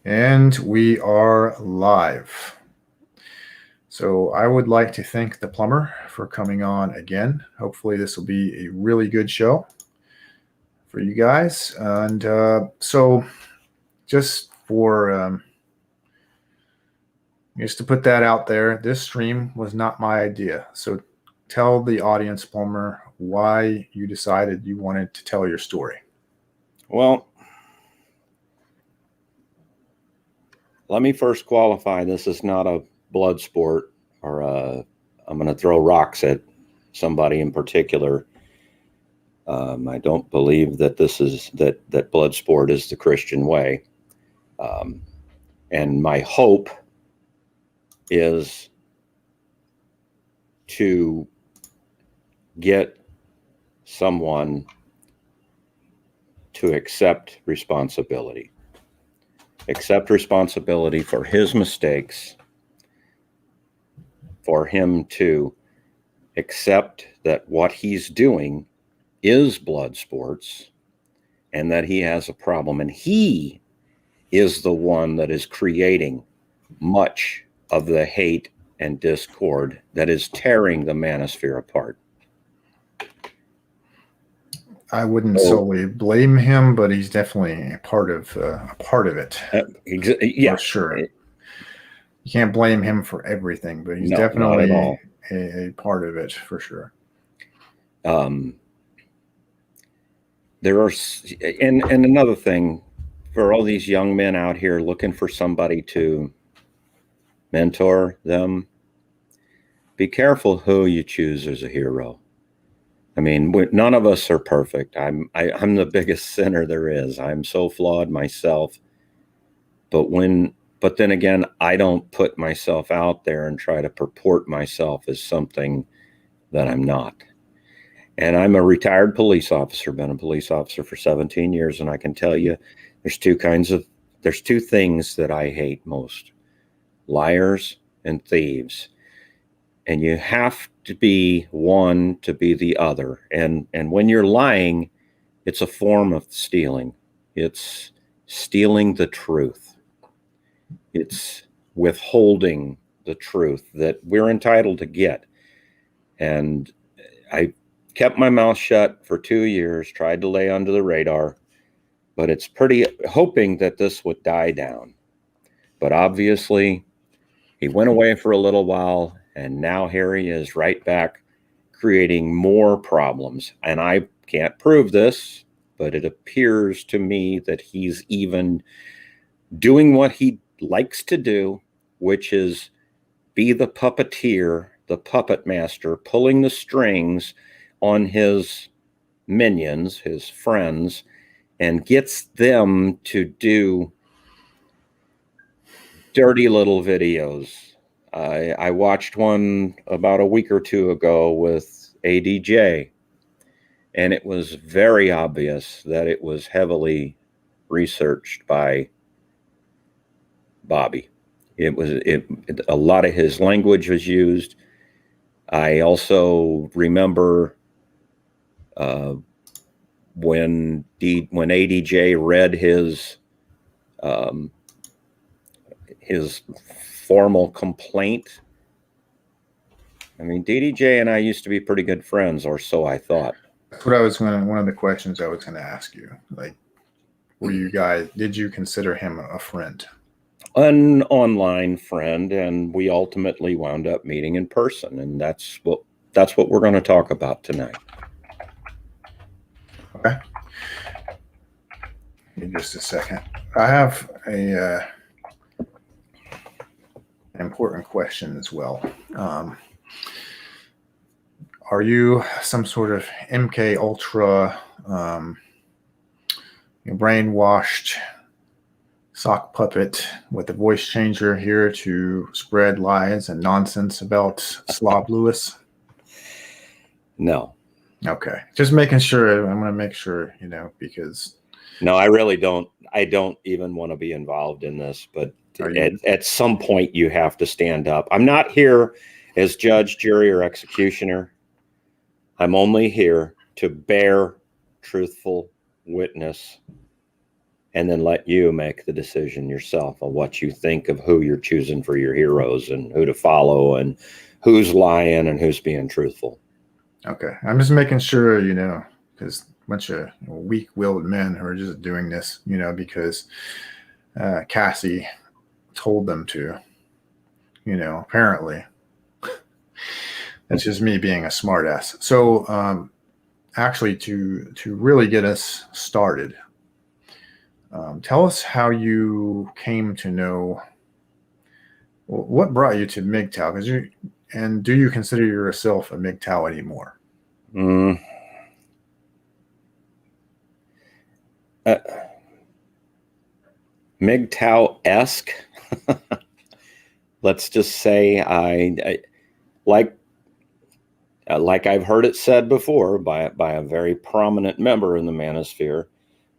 And we are live. So I would like to thank the plumber for coming on again. Hopefully, this will be a really good show for you guys. And so, just for just to put that out there, this stream was not my idea. So tell the audience, Plumber, why you decided you wanted to tell your story. Well, let me first qualify. This is not a blood sport, or I'm going to throw rocks at somebody in particular. I don't believe that that blood sport is the Christian way. And my hope is to get someone to accept responsibility for his mistakes, for him to accept that what he's doing is blood sports and that he has a problem, and he is the one that is creating much of the hate and discord that is tearing the manosphere apart. I wouldn't solely blame him, but he's definitely a part of it. Yeah, for sure. You can't blame him for everything, but he's No, definitely not at all. a part of it for sure. There are, and another thing, for all these young men out here looking for somebody to mentor them, be careful who you choose as a hero. I mean, none of us are perfect. I'm the biggest sinner there is. I'm so flawed myself. But then again, I don't put myself out there and try to purport myself as something that I'm not. And I'm a retired police officer, been a police officer for 17 years. And I can tell you, there's two things that I hate most: liars and thieves. And you have to be one to be the other. And when you're lying, it's a form of stealing. It's stealing the truth. It's withholding the truth that we're entitled to get. And I kept my mouth shut for 2 years, tried to lay under the radar, but it's pretty hoping that this would die down. But obviously, he went away for a little while, and now here he is right back creating more problems. And I can't prove this, but it appears to me that he's even doing what he likes to do, which is be the puppeteer, the puppet master, pulling the strings on his minions, his friends, and gets them to do dirty little videos. I watched one about a week or two ago with DDJ, and it was very obvious that it was heavily researched by Bobby. A lot of his language was used. I also remember when DDJ read his formal complaint. I mean, DDJ and I used to be pretty good friends, or so I thought. That's what one of the questions I was going to ask you. Like, did you consider him a friend? An online friend, and we ultimately wound up meeting in person, and that's what we're going to talk about tonight. Okay. In just a second, I have an important question as well. Are you some sort of MK Ultra brainwashed sock puppet with a voice changer here to spread lies and nonsense about Slob Lewis? No. Okay. Just making sure. I'm going to make sure, because... No, I really don't. I don't even want to be involved in this, but at some point you have to stand up. I'm not here as judge, jury, or executioner. I'm only here to bear truthful witness and then let you make the decision yourself on what you think of who you're choosing for your heroes and who to follow and who's lying and who's being truthful. Okay. I'm just making sure, because a bunch of weak-willed men who are just doing this, because Cassie told them to, apparently. That's just me being a smartass. So actually, to really get us started, tell us how you came to know, what brought you to MGTOW, and do you consider yourself a MGTOW anymore? MGTOW-esque. Let's just say I like I've heard it said before by a very prominent member in the manosphere,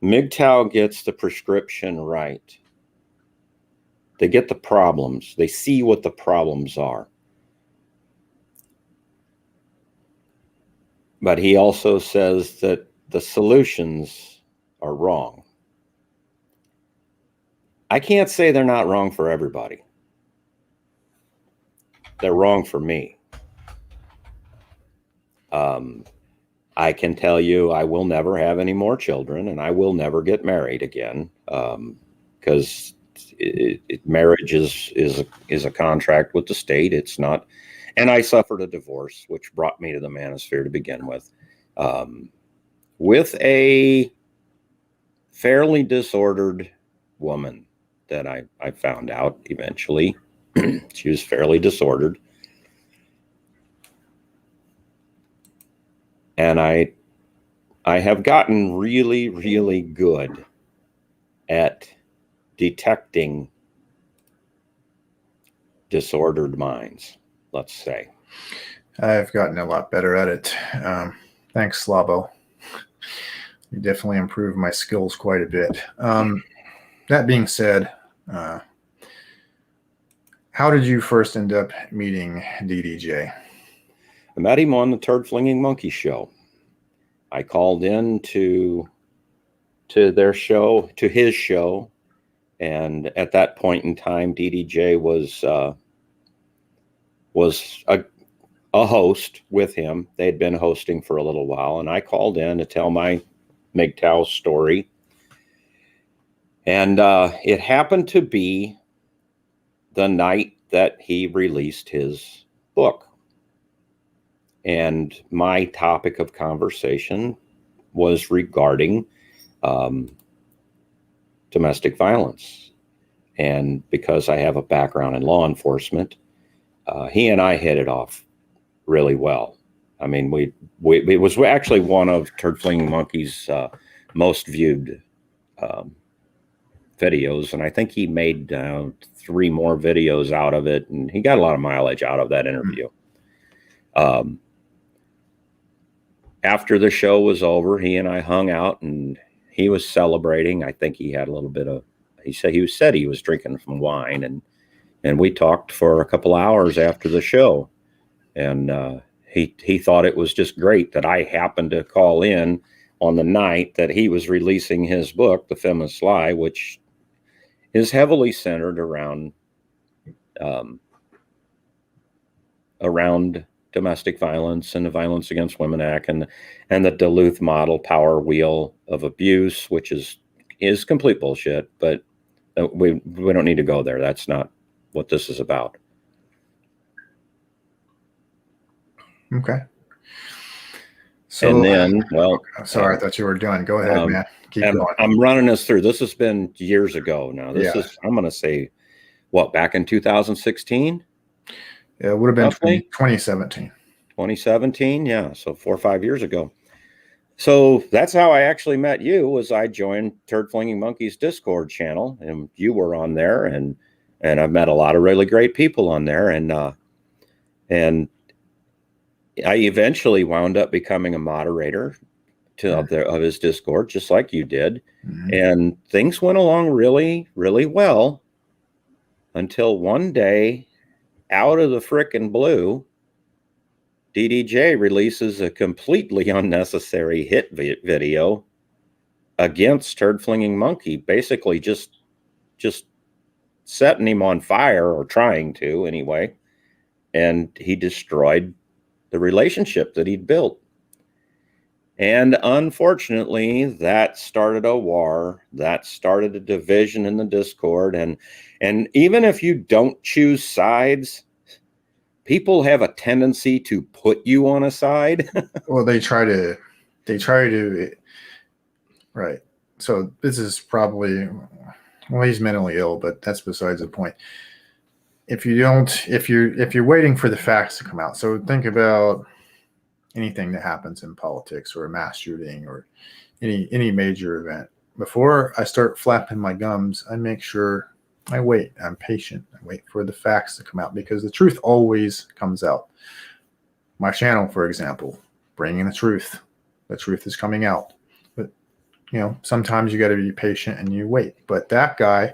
MGTOW gets the prescription right. They get the problems. They see what the problems are. But he also says that the solutions are wrong. I can't say they're not wrong for everybody. They're wrong for me. I can tell you I will never have any more children, and I will never get married again, because marriage is a contract with the state. It's not, and I suffered a divorce, which brought me to the manosphere to begin with a fairly disordered woman that I found out eventually. She was fairly disordered. And I have gotten really, really good at detecting disordered minds, let's say. I've gotten a lot better at it. Thanks, Slabo. You definitely improved my skills quite a bit. That being said, how did you first end up meeting DDJ? I met him on the Turd Flinging Monkey show. I called in to their show, to his show, and at that point in time, DDJ was a host with him. They'd been hosting for a little while, and I called in to tell my MGTOW story. And it happened to be the night that he released his book. And my topic of conversation was regarding domestic violence. And because I have a background in law enforcement, he and I hit it off really well. I mean, it was actually one of Turd Flinging Monkey's most viewed videos. And I think he made 3 more videos out of it. And he got a lot of mileage out of that interview. After the show was over, he and I hung out, and he was celebrating. I think he had a little bit of, he said he was drinking some wine, and we talked for a couple hours after the show. And he thought it was just great that I happened to call in on the night that he was releasing his book, The Feminist Lie, which is heavily centered around domestic violence and the Violence Against Women Act and the Duluth model power wheel of abuse, which is complete bullshit, but we don't need to go there. That's not what this is about. Okay. So, and then, well, sorry, I thought you were done. Go ahead, man. Keep going. I'm running this through. This has been years ago now. This is, I'm going to say, back in 2016? Yeah, it would have been 2017. 2017, yeah. So 4 or 5 years ago. So that's how I actually met you. Was I joined Turd Flinging Monkey's Discord channel, and you were on there, and I've met a lot of really great people on there, and I eventually wound up becoming a moderator of his Discord, just like you did, and things went along really, really well until one day, out of the frickin' blue, DDJ releases a completely unnecessary hit video against Turd Flinging Monkey, basically just setting him on fire, or trying to anyway. And he destroyed the relationship that he'd built. And unfortunately, that started a war, that started a division in the Discord. And even if you don't choose sides, people have a tendency to put you on a side. Well, they try to, right. So this is probably, well, he's mentally ill, but that's besides the point. If you're waiting for the facts to come out, so think about anything that happens in politics or a mass shooting or any major event. Before I start flapping my gums, I make sure I wait. I'm patient. I wait for the facts to come out, because the truth always comes out. My channel, for example, bringing the truth. The truth is coming out. But, sometimes you got to be patient and you wait. But that guy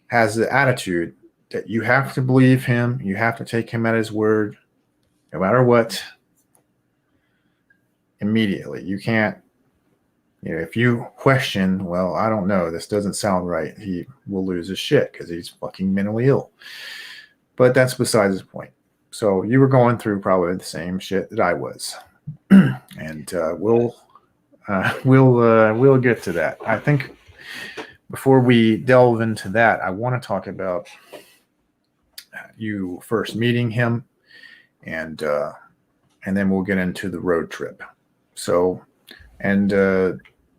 has the attitude that you have to believe him. You have to take him at his word, no matter what. Immediately. You can't, if you question, well, I don't know, this doesn't sound right, he will lose his shit because he's fucking mentally ill. But that's besides the point. So you were going through probably the same shit that I was. And we'll get to that. I think before we delve into that, I want to talk about you first meeting him, and then we'll get into the road trip. So, and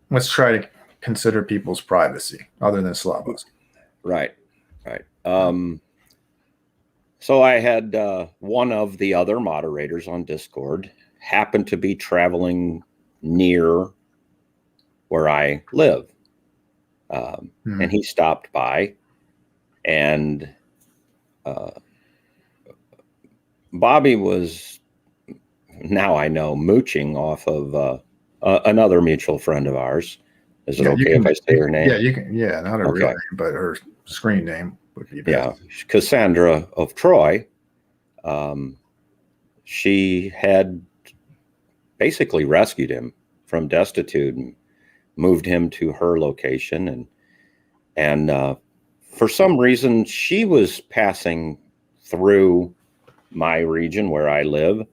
let's try to consider people's privacy other than Slavos. Right. So I had one of the other moderators on Discord happened to be traveling near where I live. And he stopped by, and Bobby was, now I know, mooching off of another mutual friend of ours. Is it okay if I say her name? Yeah, you can. Yeah, not her real name, but her screen name would be better. Yeah, Cassandra of Troy. She had basically rescued him from destitute and moved him to her location, and for some reason she was passing through my region where I live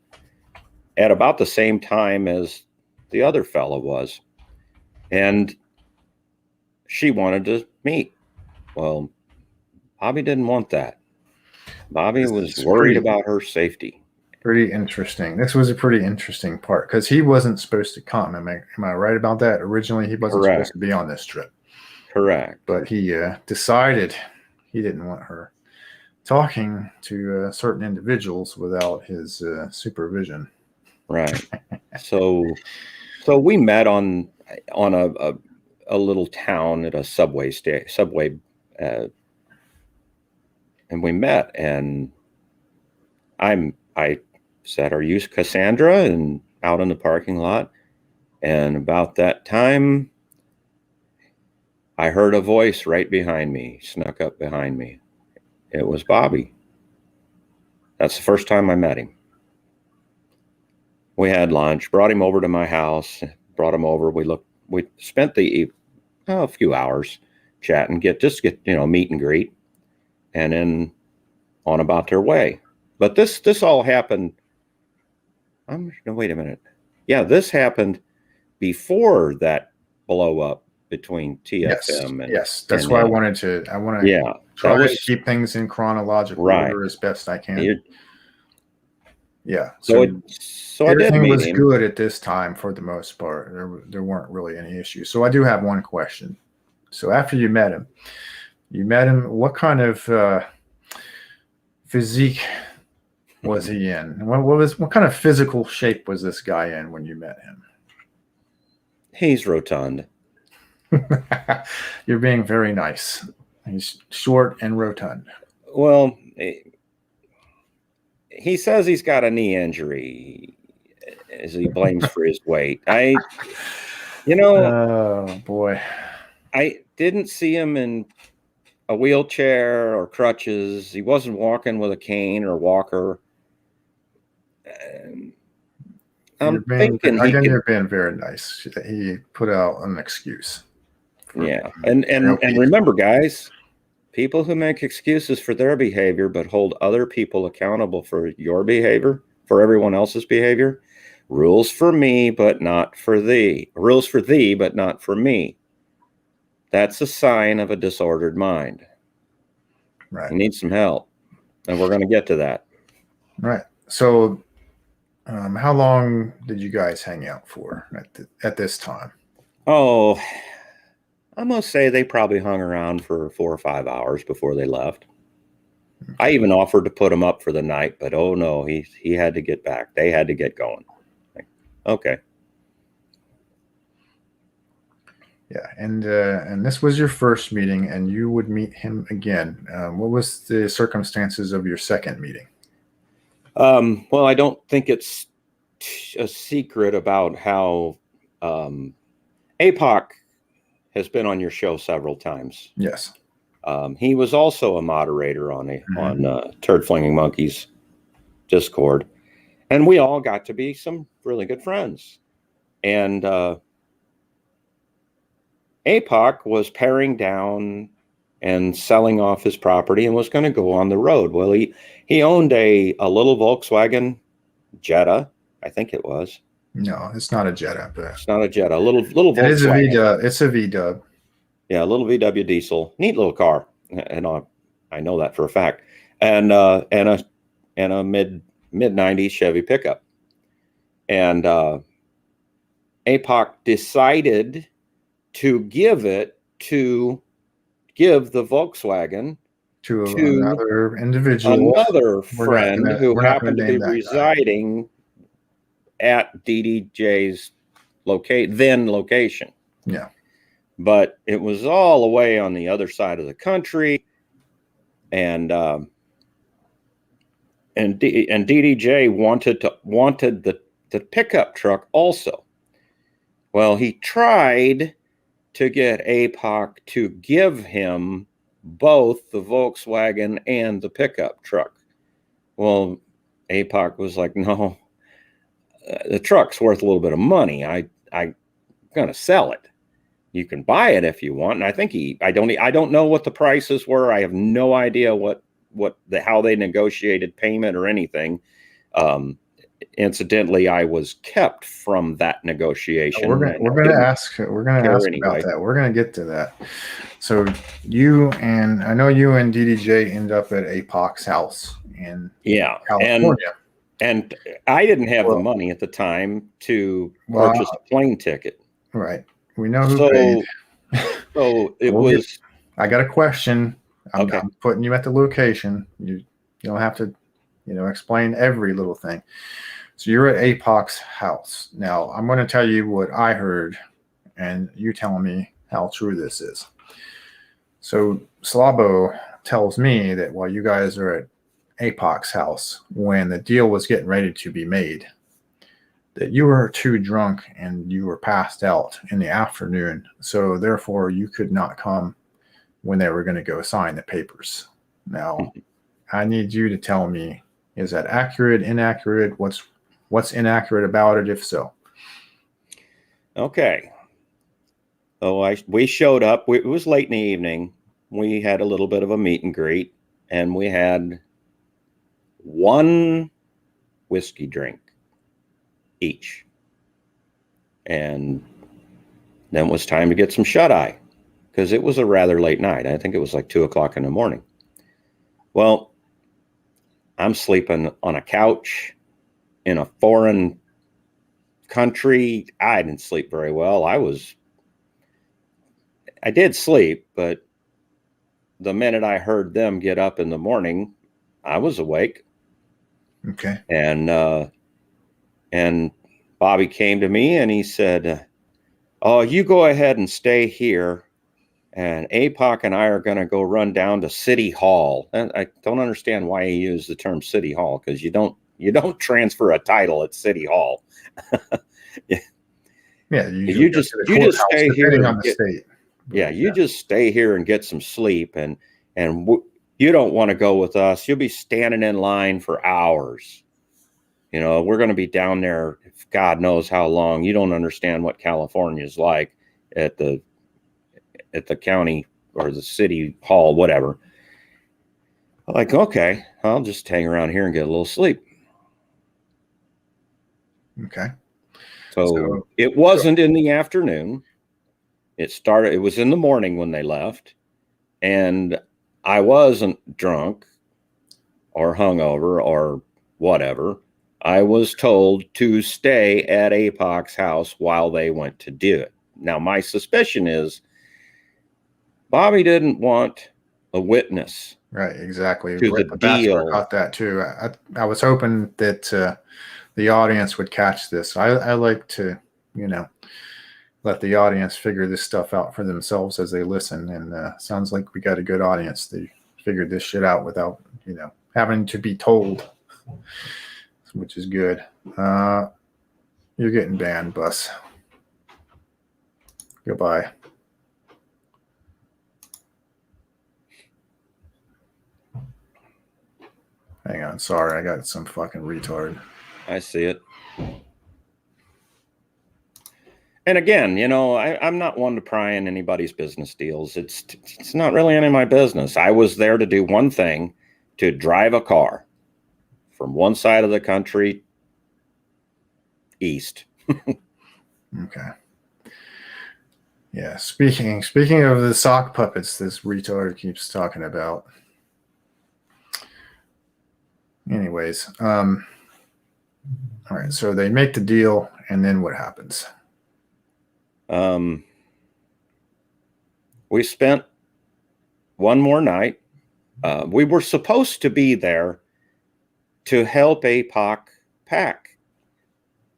at about the same time as the other fellow was, and she wanted to meet. Well, Bobby didn't want that. Bobby was worried about her safety. Pretty interesting. This was a pretty interesting part, because he wasn't supposed to come. Am I right about that? Originally, he wasn't supposed to be on this trip. Correct. But he decided he didn't want her talking to certain individuals without his supervision. Right. So we met on a little town at a subway, and we met, and I said, "Are you Cassandra?" And out in the parking lot, and about that time, I heard a voice right behind me, snuck up behind me. It was Bobby. That's the first time I met him. We had lunch, brought him over to my house, brought him over. We spent a few hours chatting, get meet and greet, and then on about their way. But this all happened. Wait a minute. Yeah, this happened before that blow up between TFM. Yes, that's why I want to try to keep things in chronological order as best I can. So everything was good at this time for the most part. There weren't really any issues. So I do have one question. So after you met him, what kind of physique was he in? What kind of physical shape was this guy in when you met him? He's rotund. You're being very nice. He's short and rotund. Well, he says he's got a knee injury as he blames for his weight. Oh boy. I didn't see him in a wheelchair or crutches. He wasn't walking with a cane or walker. I'm thinking he again, could. you're being very nice. He put out an excuse. Yeah, and remember, guys, people who make excuses for their behavior but hold other people accountable for your behavior, for everyone else's behavior. Rules for me, but not for thee. Rules for thee, but not for me. That's a sign of a disordered mind. Right. You need some help, and we're going to get to that. Right. So, how long did you guys hang out for at this time? Oh, I'm going to say they probably hung around for 4 or 5 hours before they left. Okay. I even offered to put him up for the night, but oh no, he had to get back. They had to get going. Okay. Yeah, and this was your first meeting, and you would meet him again. What was the circumstances of your second meeting? Well, I don't think it's a secret about how APOC has been on your show several times. Yes. He was also a moderator on Turd Flinging Monkeys Discord, and we all got to be some really good friends. And APOC was paring down and selling off his property and was going to go on the road. Well, he owned a little Volkswagen Jetta, I think it was. No, it's not a Jetta, but it's not a Jetta. A little Volkswagen. It is a V-Dub. It's a V-Dub. Yeah, a little VW diesel, neat little car, and I know that for a fact. And a mid '90s Chevy pickup. And APOC decided to give the Volkswagen to another individual, another friend who happened to be residing at DDJ's then location. Yeah. But it was all the way on the other side of the country, and DDJ wanted the pickup truck also. Well, he tried to get APOC to give him both the Volkswagen and the pickup truck. Well, APOC was like, no, the truck's worth a little bit of money. I'm going to sell it. You can buy it if you want. And I think I don't know what the prices were. I have no idea how they negotiated payment or anything. Incidentally, I was kept from that negotiation. We're going to ask about that. We're going to get to that. So I know you and DDJ end up at APOC's house in California. And I didn't have the money at the time to purchase a plane ticket. Right. We know who paid. So I got a question. I'm putting you at the location. You don't have to, explain every little thing. So you're at APOC's house. Now, I'm going to tell you what I heard, and you tell me how true this is. So Slabo tells me that while you guys are at APOC's house, when the deal was getting ready to be made, that you were too drunk and you were passed out in the afternoon. So therefore, you could not come when they were going to go sign the papers. Now, I need you to tell me, is that accurate, inaccurate? What's inaccurate about it, if so? Okay. So we showed up. It was late in the evening. We had a little bit of a meet and greet, and we had one whiskey drink each. And then it was time to get some shut-eye because it was a rather late night. I think it was like 2:00 in the morning. Well, I'm sleeping on a couch in a foreign country. I didn't sleep very well. I did sleep, but the minute I heard them get up in the morning, I was awake. Okay. And Bobby came to me and he said, "Oh, you go ahead and stay here. And APOC and I are going to go run down to City Hall." And I don't understand why he used the term City Hall, because you don't transfer a title at City Hall. Yeah, you just stay here on the state. Yeah, you just stay here and get some sleep, and you don't want to go with us. You'll be standing in line for hours. You know, we're going to be down there, God knows how long. You don't understand what California is like at the county or the city hall, whatever. I'm like, okay, I'll just hang around here and get a little sleep. Okay. So it wasn't in the afternoon. It was in the morning when they left. And I wasn't drunk or hungover or whatever. I was told to stay at APOC's house while they went to do it. Now, my suspicion is Bobby didn't want a witness. Right, exactly. To the deal. Caught that too. I was hoping that the audience would catch this. I like to, let the audience figure this stuff out for themselves as they listen. And sounds like we got a good audience. They figured this shit out without, having to be told, which is good. You're getting banned, Bus. Goodbye. Hang on. Sorry, I got some fucking retard. I see it. And again, I'm not one to pry in anybody's business deals. It's not really any of my business. I was there to do one thing, to drive a car from one side of the country east. Okay. Yeah. Speaking of the sock puppets, this retard keeps talking about. Anyways, all right. So they make the deal, and then what happens? We spent one more night. We were supposed to be there to help APOC pack.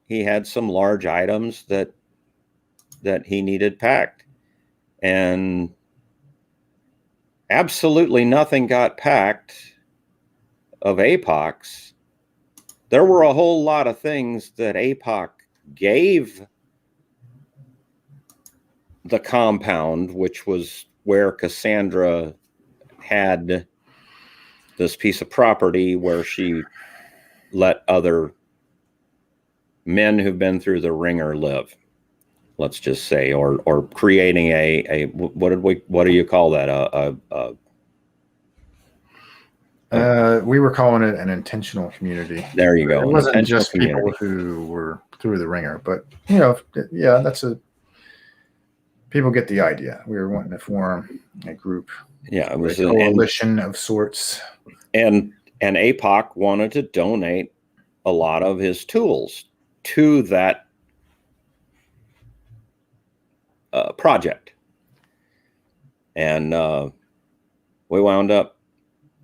He had some large items that he needed packed, and absolutely nothing got packed of APOC's. There were a whole lot of things that APOC gave the compound, which was where Cassandra had this piece of property where she let other men who've been through the ringer live, let's just say, or creating a what do you call that? We were calling it an intentional community. There you go. It wasn't just people who were through the ringer, but people get the idea. We were wanting to form a group. Yeah, it was a coalition of sorts. And APOC wanted to donate a lot of his tools to that project. And we wound up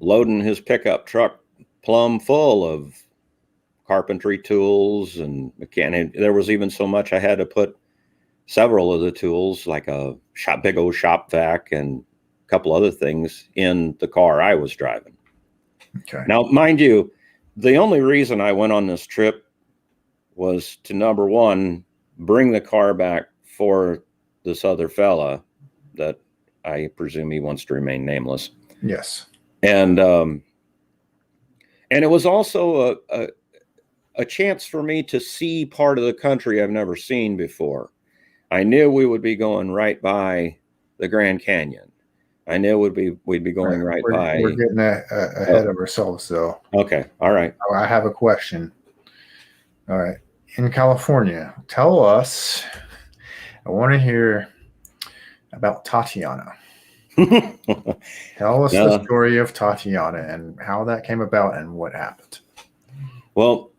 loading his pickup truck plumb full of carpentry tools and mechanic. There was even so much I had to put several of the tools, like a big old shop vac and a couple other things, in the car I was driving. Okay. Now, mind you, the only reason I went on this trip was to, number one, bring the car back for this other fella that I presume he wants to remain nameless. Yes. And it was also a chance for me to see part of the country I've never seen before. I knew we would be going right by the Grand Canyon. I knew we'd be going right by. We're getting ahead of ourselves, though. Okay. All right. I have a question. All right. In California, tell us. I want to hear about Tatiana. Tell us the story of Tatiana and how that came about and what happened. Well,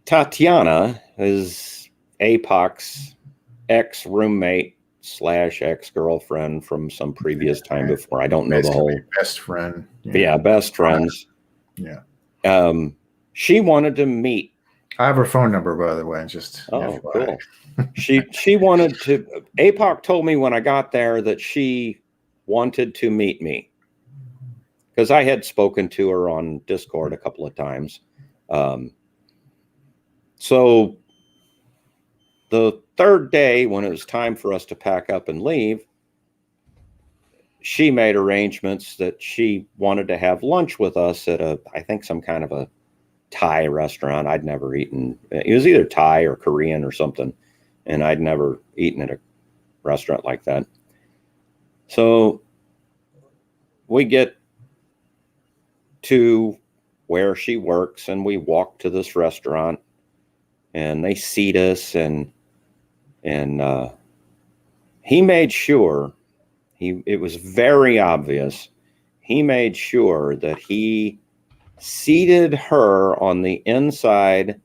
Tatiana is APOC's ex-roommate / ex-girlfriend from some previous time before. I don't know the whole. Best friend. Yeah, best friends. Yeah. She wanted to meet. I have her phone number, by the way. Just cool. She wanted to. APOC told me when I got there that she wanted to meet me, because I had spoken to her on Discord a couple of times. So the third day, when it was time for us to pack up and leave, she made arrangements that she wanted to have lunch with us at I think some kind of a Thai restaurant. I'd never eaten. It was either Thai or Korean or something, and I'd never eaten at a restaurant like that. So we get to where she works, and we walk to this restaurant, and they seat us, and he made sure, it was very obvious, he made sure that he seated her on the inside.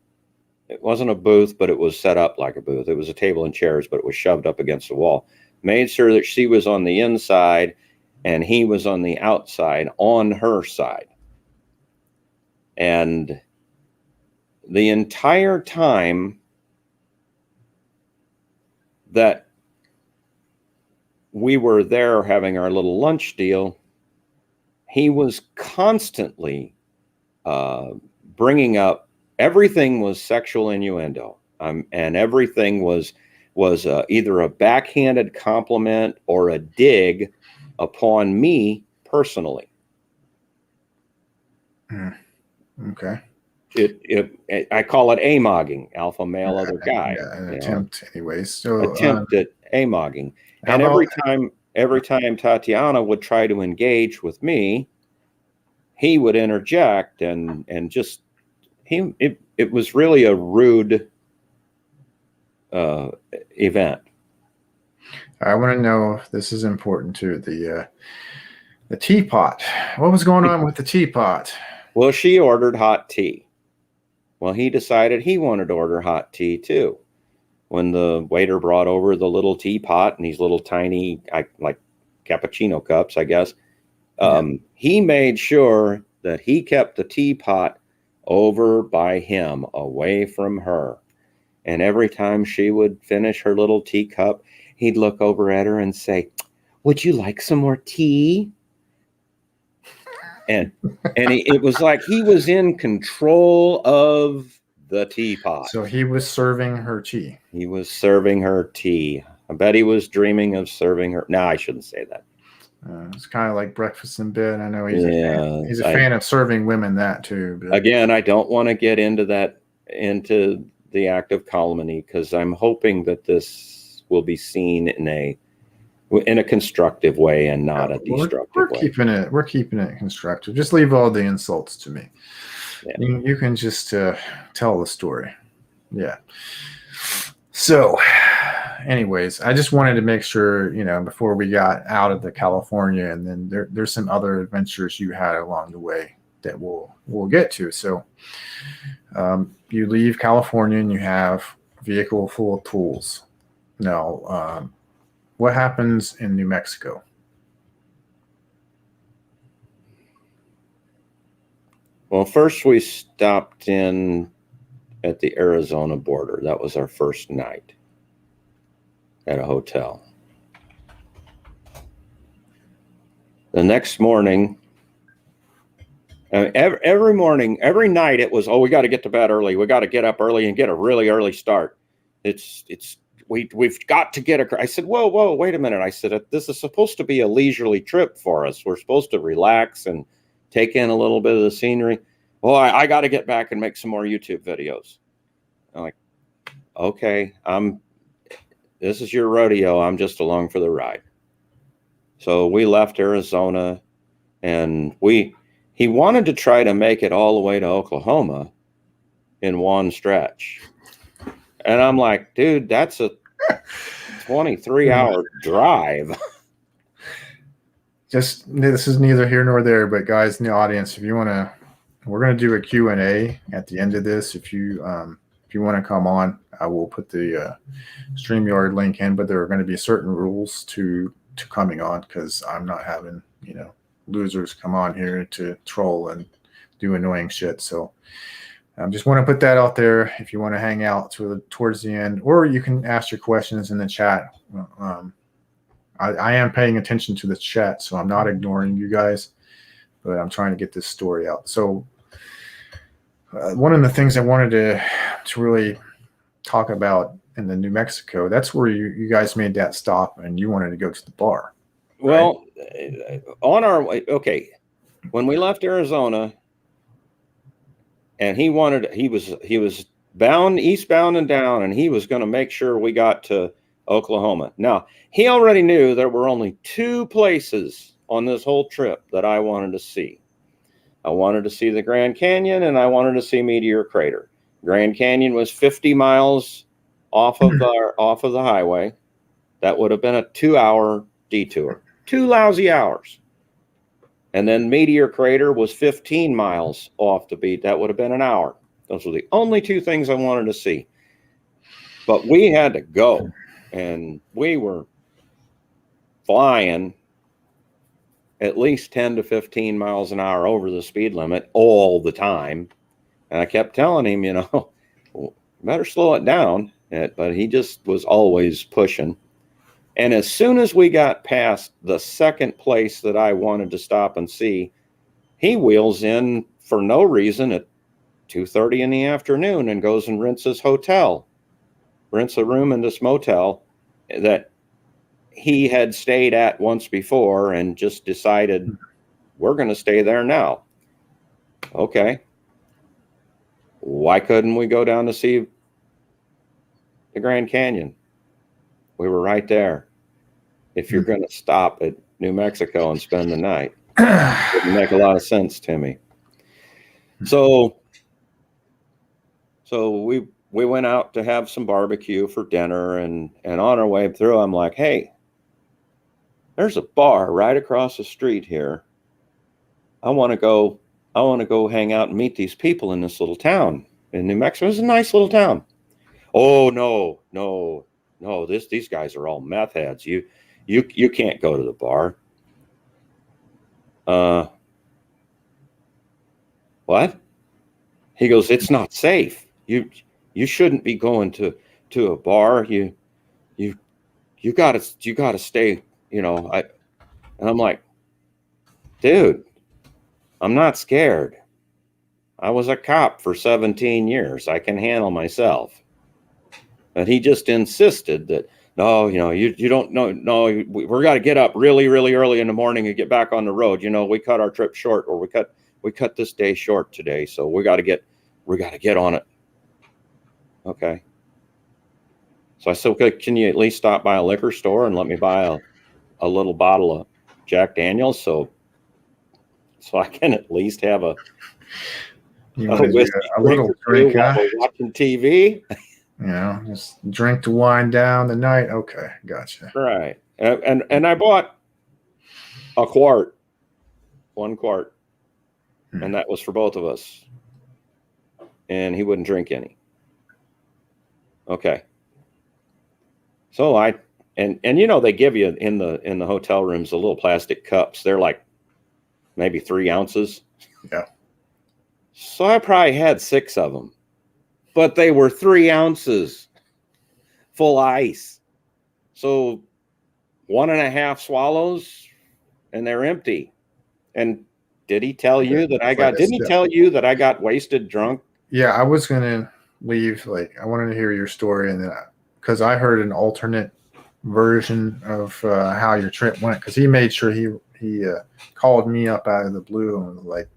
It wasn't a booth, but it was set up like a booth. It was a table and chairs, but it was shoved up against the wall. Made sure that she was on the inside and he was on the outside on her side. And the entire time that we were there having our little lunch deal, he was constantly bringing up, everything was sexual innuendo, and everything was either a backhanded compliment or a dig upon me personally. Okay. I call it a-mogging, alpha male other guy. Yeah, an attempt, anyways. So attempt at a-mogging. And every time Tatiana would try to engage with me, he would interject and just it was really a rude event. I want to know if this is important too. The teapot. What was going on with the teapot? Well, she ordered hot tea. Well, he decided he wanted to order hot tea too. When the waiter brought over the little teapot and these little tiny, like cappuccino cups, I guess, he made sure that he kept the teapot over by him, away from her. And every time she would finish her little teacup, he'd look over at her and say, "Would you like some more tea?" And it was like he was in control of the teapot. So he was serving her tea. He was serving her tea. I bet he was dreaming of serving her. No, I shouldn't say that. It's kind of like breakfast in bed. I know he's a fan of serving women that too. But. Again, I don't want to get into the act of calumny, because I'm hoping that this will be seen in a constructive way and not a destructive way. We're keeping it constructive. Just leave all the insults to me. Yeah. You can just tell the story. Yeah. So, anyways, I just wanted to make sure, before we got out of the California, and then there's some other adventures you had along the way that we'll get to. So, you leave California and you have a vehicle full of tools. Now, what happens in New Mexico? Well, first we stopped in at the Arizona border. That was our first night at a hotel. The next morning, every night it was, we got to get to bed early. We got to get up early and get a really early start. We've got to get I said, whoa, wait a minute. I said, this is supposed to be a leisurely trip for us. We're supposed to relax and take in a little bit of the scenery. Well, I got to get back and make some more YouTube videos. I'm like, okay, this is your rodeo. I'm just along for the ride. So we left Arizona, and he wanted to try to make it all the way to Oklahoma in one stretch. And I'm like, dude, that's a 23-hour drive. This is neither here nor there, but guys in the audience, if you want to, we're going to do a Q&A at the end of this. If you want to come on, I will put the StreamYard link in, but there are going to be certain rules to coming on, because I'm not having, losers come on here to troll and do annoying shit. So I just want to put that out there. If you want to hang out towards the end, or you can ask your questions in the chat. I am paying attention to the chat, so I'm not ignoring you guys, but I'm trying to get this story out. So one of the things I wanted to really talk about in the New Mexico, that's where you guys made that stop and you wanted to go to the bar. Right? Well, on our way, okay, when we left Arizona, and he was eastbound and down, and he was going to make sure we got to Oklahoma. Now, he already knew there were only 2 places on this whole trip that I wanted to see. I wanted to see the Grand Canyon, and I wanted to see Meteor Crater. Grand Canyon was 50 miles off of the highway. That would have been a 2-hour detour. 2 lousy hours. And then Meteor Crater was 15 miles off the beat. That would have been an hour. Those were the only 2 things I wanted to see. But we had to go, and we were flying at least 10 to 15 miles an hour over the speed limit all the time. And I kept telling him, you know, better slow it down. But he just was always pushing. And as soon as we got past the second place that I wanted to stop and see, he wheels in for no reason at 2:30 in the afternoon and goes and rents a room in this motel that he had stayed at once before and just decided we're going to stay there now. Okay. Why couldn't we go down to see the Grand Canyon? We were right there. If you're going to stop at New Mexico and spend the night, it wouldn't make a lot of sense to me. So we went out to have some barbecue for dinner, and on our way through, I'm like, hey, there's a bar right across the street here. I want to go hang out and meet these people in this little town in New Mexico. It's a nice little town. Oh, no, these guys are all meth heads. You can't go to the bar. What? He goes, it's not safe. You shouldn't be going to a bar. You gotta stay, you know. And I'm like, dude, I'm not scared. I was a cop for 17 years. I can handle myself. But he just insisted that, no, you know, you don't know. No, we're got to get up really, really early in the morning and get back on the road. You know, we cut our trip short, or we cut this day short today. So we got to get on it. Okay. So I said, okay, can you at least stop by a liquor store and let me buy a little bottle of Jack Daniels so I can at least have a little drink while we're watching TV. You know, just drink to wind down the night. Okay, gotcha. Right. And I bought a quart, 1 quart, and that was for both of us. And he wouldn't drink any. Okay. So and you know, they give you in the hotel rooms the little plastic cups. They're like maybe 3 ounces. Yeah. So I probably had 6 of them, but they were 3 ounces full ice. So 1.5 swallows and they're empty. And did he tell you that didn't he tell you that I got wasted drunk? Yeah, I was going to leave. Like, I wanted to hear your story, and then because I heard an alternate version of how your trip went, because he made sure he called me up out of the blue and was like,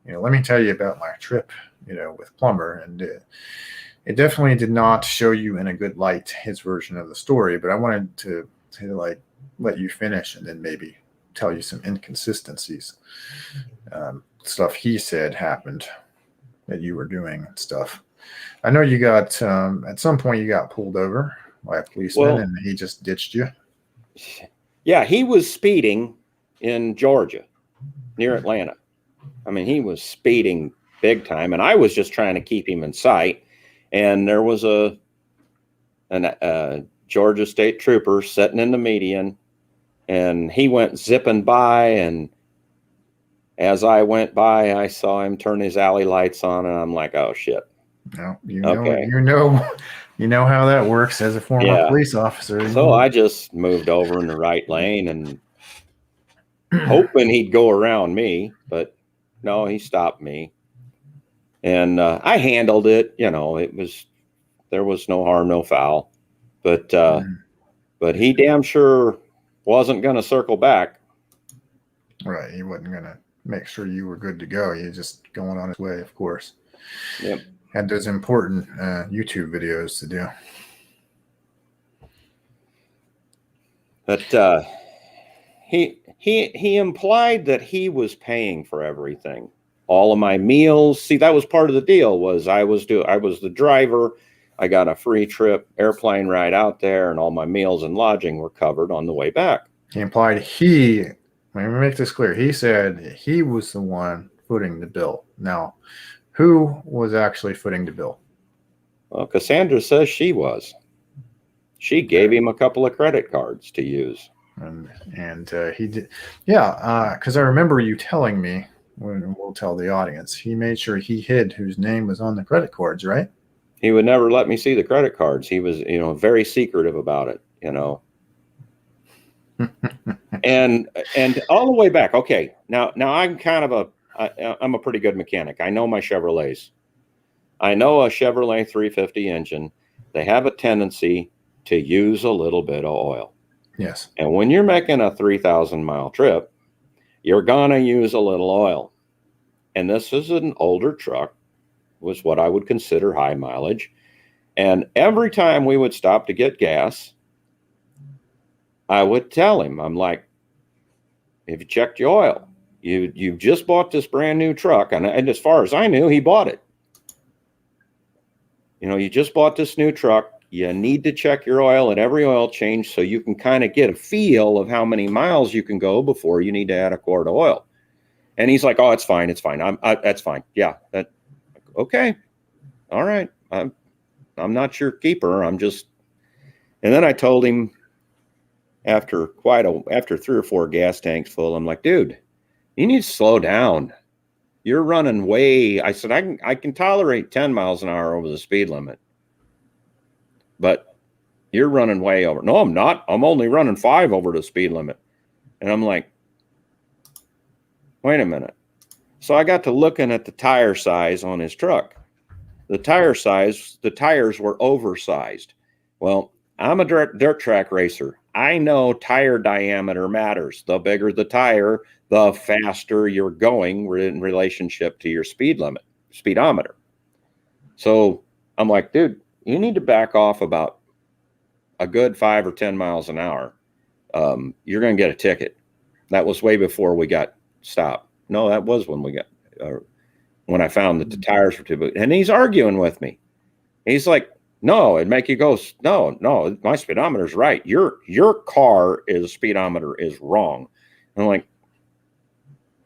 you know, let me tell you about my trip, you know, with Plummer. And it definitely did not show you in a good light, his version of the story, but I wanted to like let you finish and then maybe tell you some inconsistencies, stuff he said happened that you were doing and stuff. I know you got at some point you got pulled over by a policeman, and he just ditched you. Yeah, he was speeding in Georgia near Atlanta. I mean, he was speeding big time, and I was just trying to keep him in sight. And there was a Georgia state trooper sitting in the median, and he went zipping by. And as I went by, I saw him turn his alley lights on, and I'm like, oh shit. No, you know how that works as a former police officer. So I just moved over in the right lane and hoping he'd go around me, but no, he stopped me. And I handled it, you know, there was no harm, no foul, but he damn sure wasn't going to circle back. Right. He wasn't going to make sure you were good to go. He was just going on his way, of course. Yep. Had those important YouTube videos to do. But he implied that he was paying for everything, all of my meals. See, that was part of the deal. Was I was the driver. I got a free trip airplane ride out there, and all my meals and lodging were covered on the way back. He implied let me make this clear. He said he was the one footing the bill. Now, who was actually footing the bill? Well, Cassandra says she was. She gave him a couple of credit cards to use. And he did. Yeah, because I remember you telling me, when we'll tell the audience, he made sure he hid whose name was on the credit cards, right? He would never let me see the credit cards. He was, very secretive about it, and all the way back. Okay, now I'm I'm a pretty good mechanic. I know my Chevrolets. I know a Chevrolet 350 engine. They have a tendency to use a little bit of oil. Yes. And when you're making a 3,000-mile trip, you're gonna use a little oil. And this is an older truck, was what I would consider high mileage. And every time we would stop to get gas, I would tell him, I'm like, have you checked your oil? You've just bought this brand new truck. And as far as I knew, he bought it. You just bought this new truck. You need to check your oil at every oil change so you can kind of get a feel of how many miles you can go before you need to add a quart of oil. And he's like, oh, it's fine. It's fine. That's fine. Yeah. Okay. All right. I'm not your keeper. And then I told him after 3 or 4 gas tanks full, I'm like, dude, you need to slow down. You're running I said, I can tolerate 10 miles an hour over the speed limit, but you're running way over. No, I'm not. I'm only running 5 over the speed limit. And I'm like, wait a minute. So I got to looking at the tire size on his truck. The tires were oversized. Well, I'm a dirt track racer. I know tire diameter matters. The bigger the tire, the faster you're going in relationship to your speedometer. So I'm like, dude, you need to back off about a good 5 or 10 miles an hour. You're going to get a ticket. That was way before we got stopped. No, that was when I found that the tires were too big. And he's arguing with me. He's like, no, it'd make you go, no, my speedometer's right. Your car speedometer is wrong. I'm like,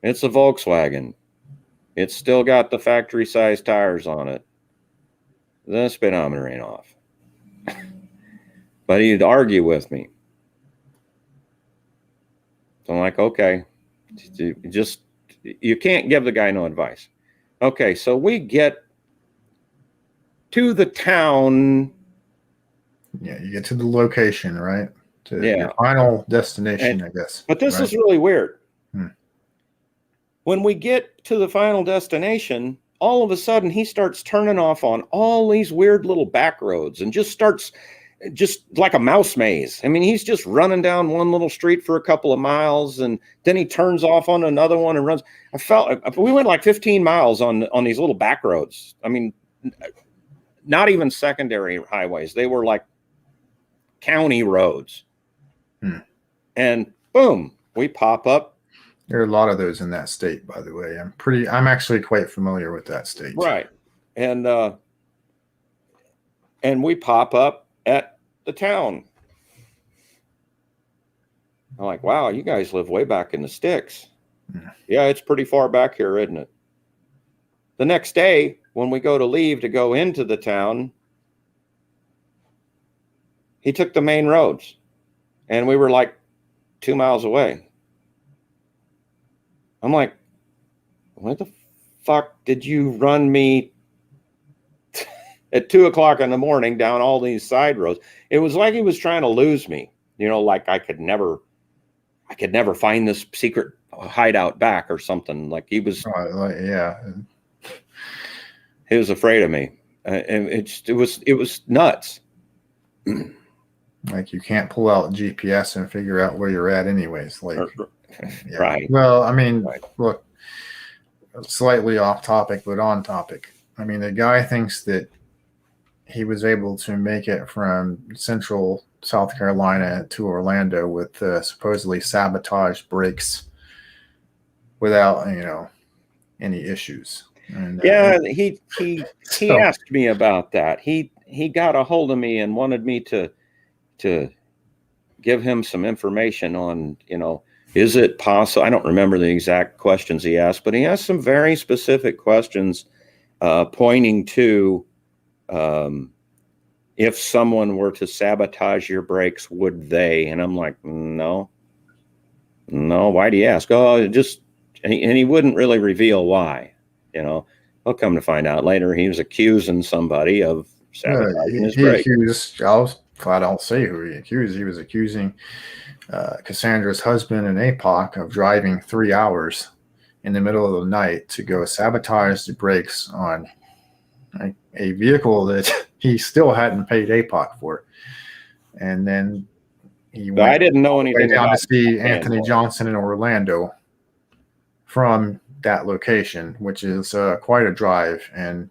it's a Volkswagen. It's still got the factory size tires on it. The speedometer ain't off. But he'd argue with me. So I'm like, okay, you can't give the guy no advice. Okay, so we get to the town. Yeah, you get to the location, right? To Yeah. your final destination, I guess. But this is really weird. When we get to the final destination, all of a sudden he starts turning off on all these weird little back roads and just like a mouse maze. I mean, he's just running down one little street for a couple of miles, and then he turns off on another one and runs. We went like 15 miles on these little back roads. I mean, not even secondary highways. They were like county roads. And boom, we pop up. There are a lot of those in that state, by the way. I'm actually quite familiar with that state. Right. And we pop up at the town. I'm like, wow, you guys live way back in the sticks. Yeah, it's pretty far back here, isn't it? The next day, when we go to leave to go into the town, he took the main roads, and we were like 2 miles away. I'm like, what the fuck did you run me at 2 o'clock in the morning down all these side roads? It was like he was trying to lose me, like I could never find this secret hideout back or something. Like he was, yeah. He was afraid of me. And it was nuts. Like you can't pull out GPS and figure out where you're at anyways. Like, Right. Well, I mean, Look, slightly off topic, but on topic. I mean, the guy thinks that he was able to make it from central South Carolina to Orlando with supposedly sabotaged brakes without, any issues. And Yeah, he so, asked me about that. He got a hold of me and wanted me to give him some information on, is it possible? I don't remember the exact questions he asked, but he asked some very specific questions pointing to if someone were to sabotage your brakes, would they? And I'm like, no. Why do you ask? Oh, just, and he wouldn't really reveal why. I'll come to find out later he was accusing somebody of sabotaging his he brakes. accused, I'll flat out say who he accused. He was accusing Cassandra's husband and APOC of driving 3 hours in the middle of the night to go sabotage the brakes on a vehicle that he still hadn't paid APOC for. And then he went I didn't know anything down about to see Anthony Johnson in Orlando from that location, which is quite a drive. And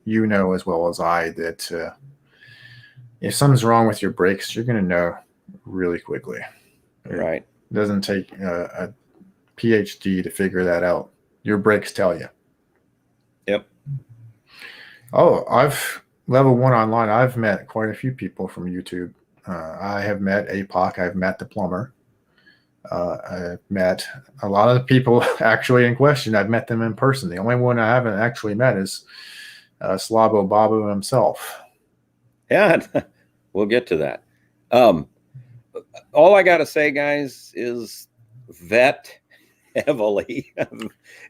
as well as I that if something's wrong with your brakes, you're going to know really quickly. Right. It doesn't take a PhD to figure that out. Your brakes tell you. Yep. Oh, I've level 1 online. I've met quite a few people from YouTube. I have met APOC. I've met the Plummer. I've met a lot of the people actually in question. I've met them in person. The only one I haven't actually met is Slavo Babu himself. Yeah, we'll get to that. All I got to say, guys, is vet heavily.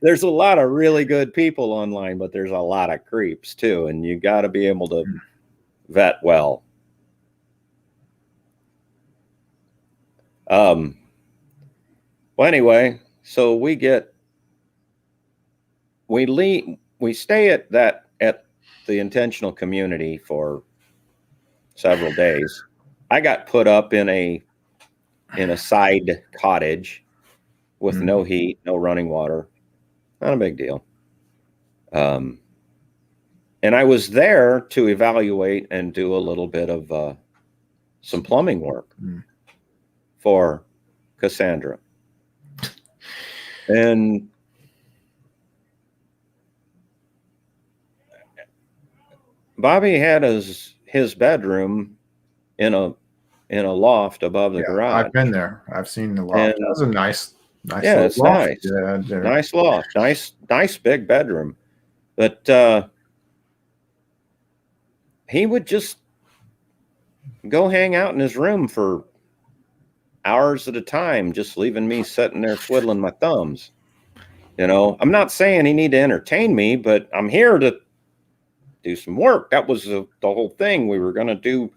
There's a lot of really good people online, but there's a lot of creeps too, and you got to be able to vet well. Well, anyway, so we stay at the intentional community for several days. I got put up in a side cottage with no heat, no running water. Not a big deal. And I was there to evaluate and do a little bit of some plumbing work for Cassandra. And Bobby had his bedroom in a loft above the garage. I've been there. I've seen the loft. That was a nice it's loft. nice. Nice loft. Nice big bedroom. But he would just go hang out in his room for hours at a time, just leaving me sitting there twiddling my thumbs. I'm not saying he need to entertain me, but I'm here to do some work. That was the whole thing. We were going to do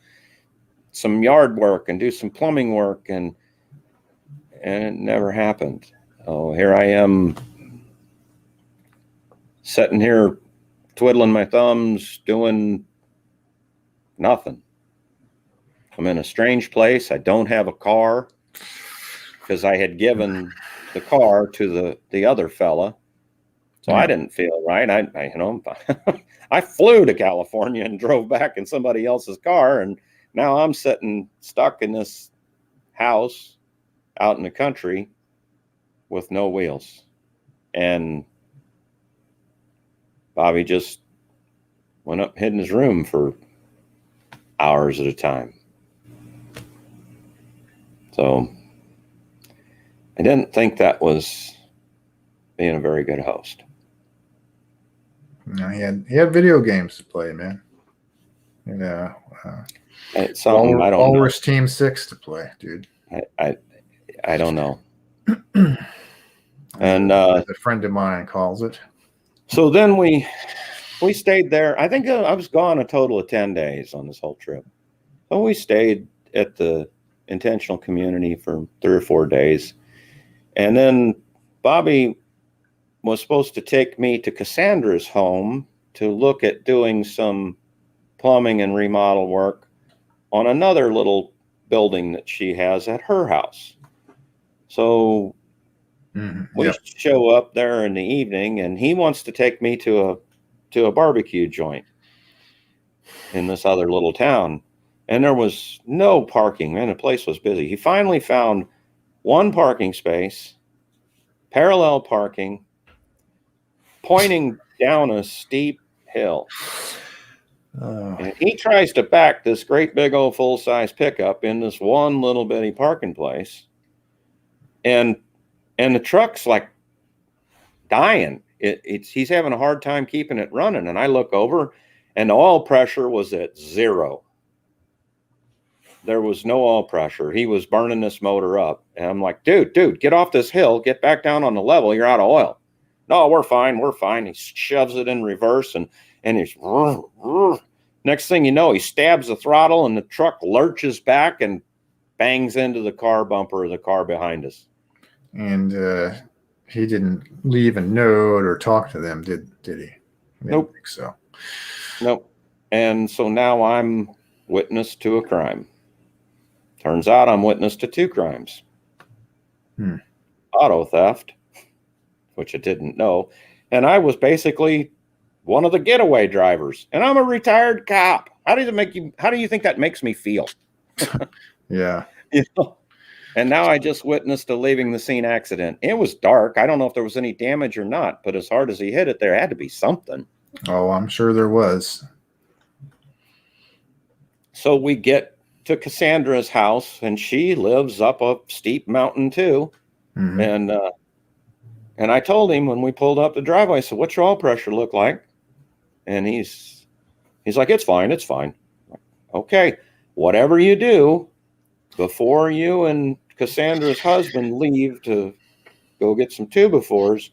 some yard work and do some plumbing work, and it never happened. Oh, here I am sitting here twiddling my thumbs, doing nothing. I'm in a strange place. I don't have a car because I had given the car to the other fella. So I didn't feel right. I flew to California and drove back in somebody else's car, and now I'm sitting stuck in this house out in the country with no wheels. And Bobby just went up, hid in his room for hours at a time. So I didn't think that was being a very good host. No, he had video games to play, man. It's something I don't know. Walrus Team 6 to play, dude. I don't know. And as a friend of mine calls it. So then we stayed there. I think I was gone a total of 10 days on this whole trip. So we stayed at the intentional community for 3 or 4 days. And then Bobby was supposed to take me to Cassandra's home to look at doing some plumbing and remodel work on another little building that she has at her house. So we show up there in the evening, and he wants to take me to to a barbecue joint in this other little town. And there was no parking. Man, the place was busy. He finally found one parking space, parallel parking, pointing down a steep hill. And he tries to back this great big old full-size pickup in this one little bitty parking place. And the truck's like dying. He's having a hard time keeping it running. And I look over and the oil pressure was at 0. There was no oil pressure. He was burning this motor up. And I'm like, dude, get off this hill. Get back down on the level. You're out of oil. No, we're fine. We're fine. He shoves it in reverse and he's next thing you know, he stabs the throttle and the truck lurches back and bangs into the car bumper of the car behind us. And he didn't leave a note or talk to them, did he? Nope. Think so. Nope. And so now I'm witness to a crime. Turns out I'm witness to 2 crimes. Auto theft, which I didn't know. And I was basically one of the getaway drivers. And I'm a retired cop. How do you think that makes me feel? Yeah. You know? And now I just witnessed a leaving the scene accident. It was dark. I don't know if there was any damage or not, but as hard as he hit it, there had to be something. Oh, I'm sure there was. So we get to Cassandra's house, and she lives up a steep mountain too. Mm-hmm. And I told him when we pulled up the driveway, I said, "What's your oil pressure look like?" And he's like, "It's fine. It's fine." Okay, whatever you do, before you and Cassandra's husband leave to go get some 2x4s,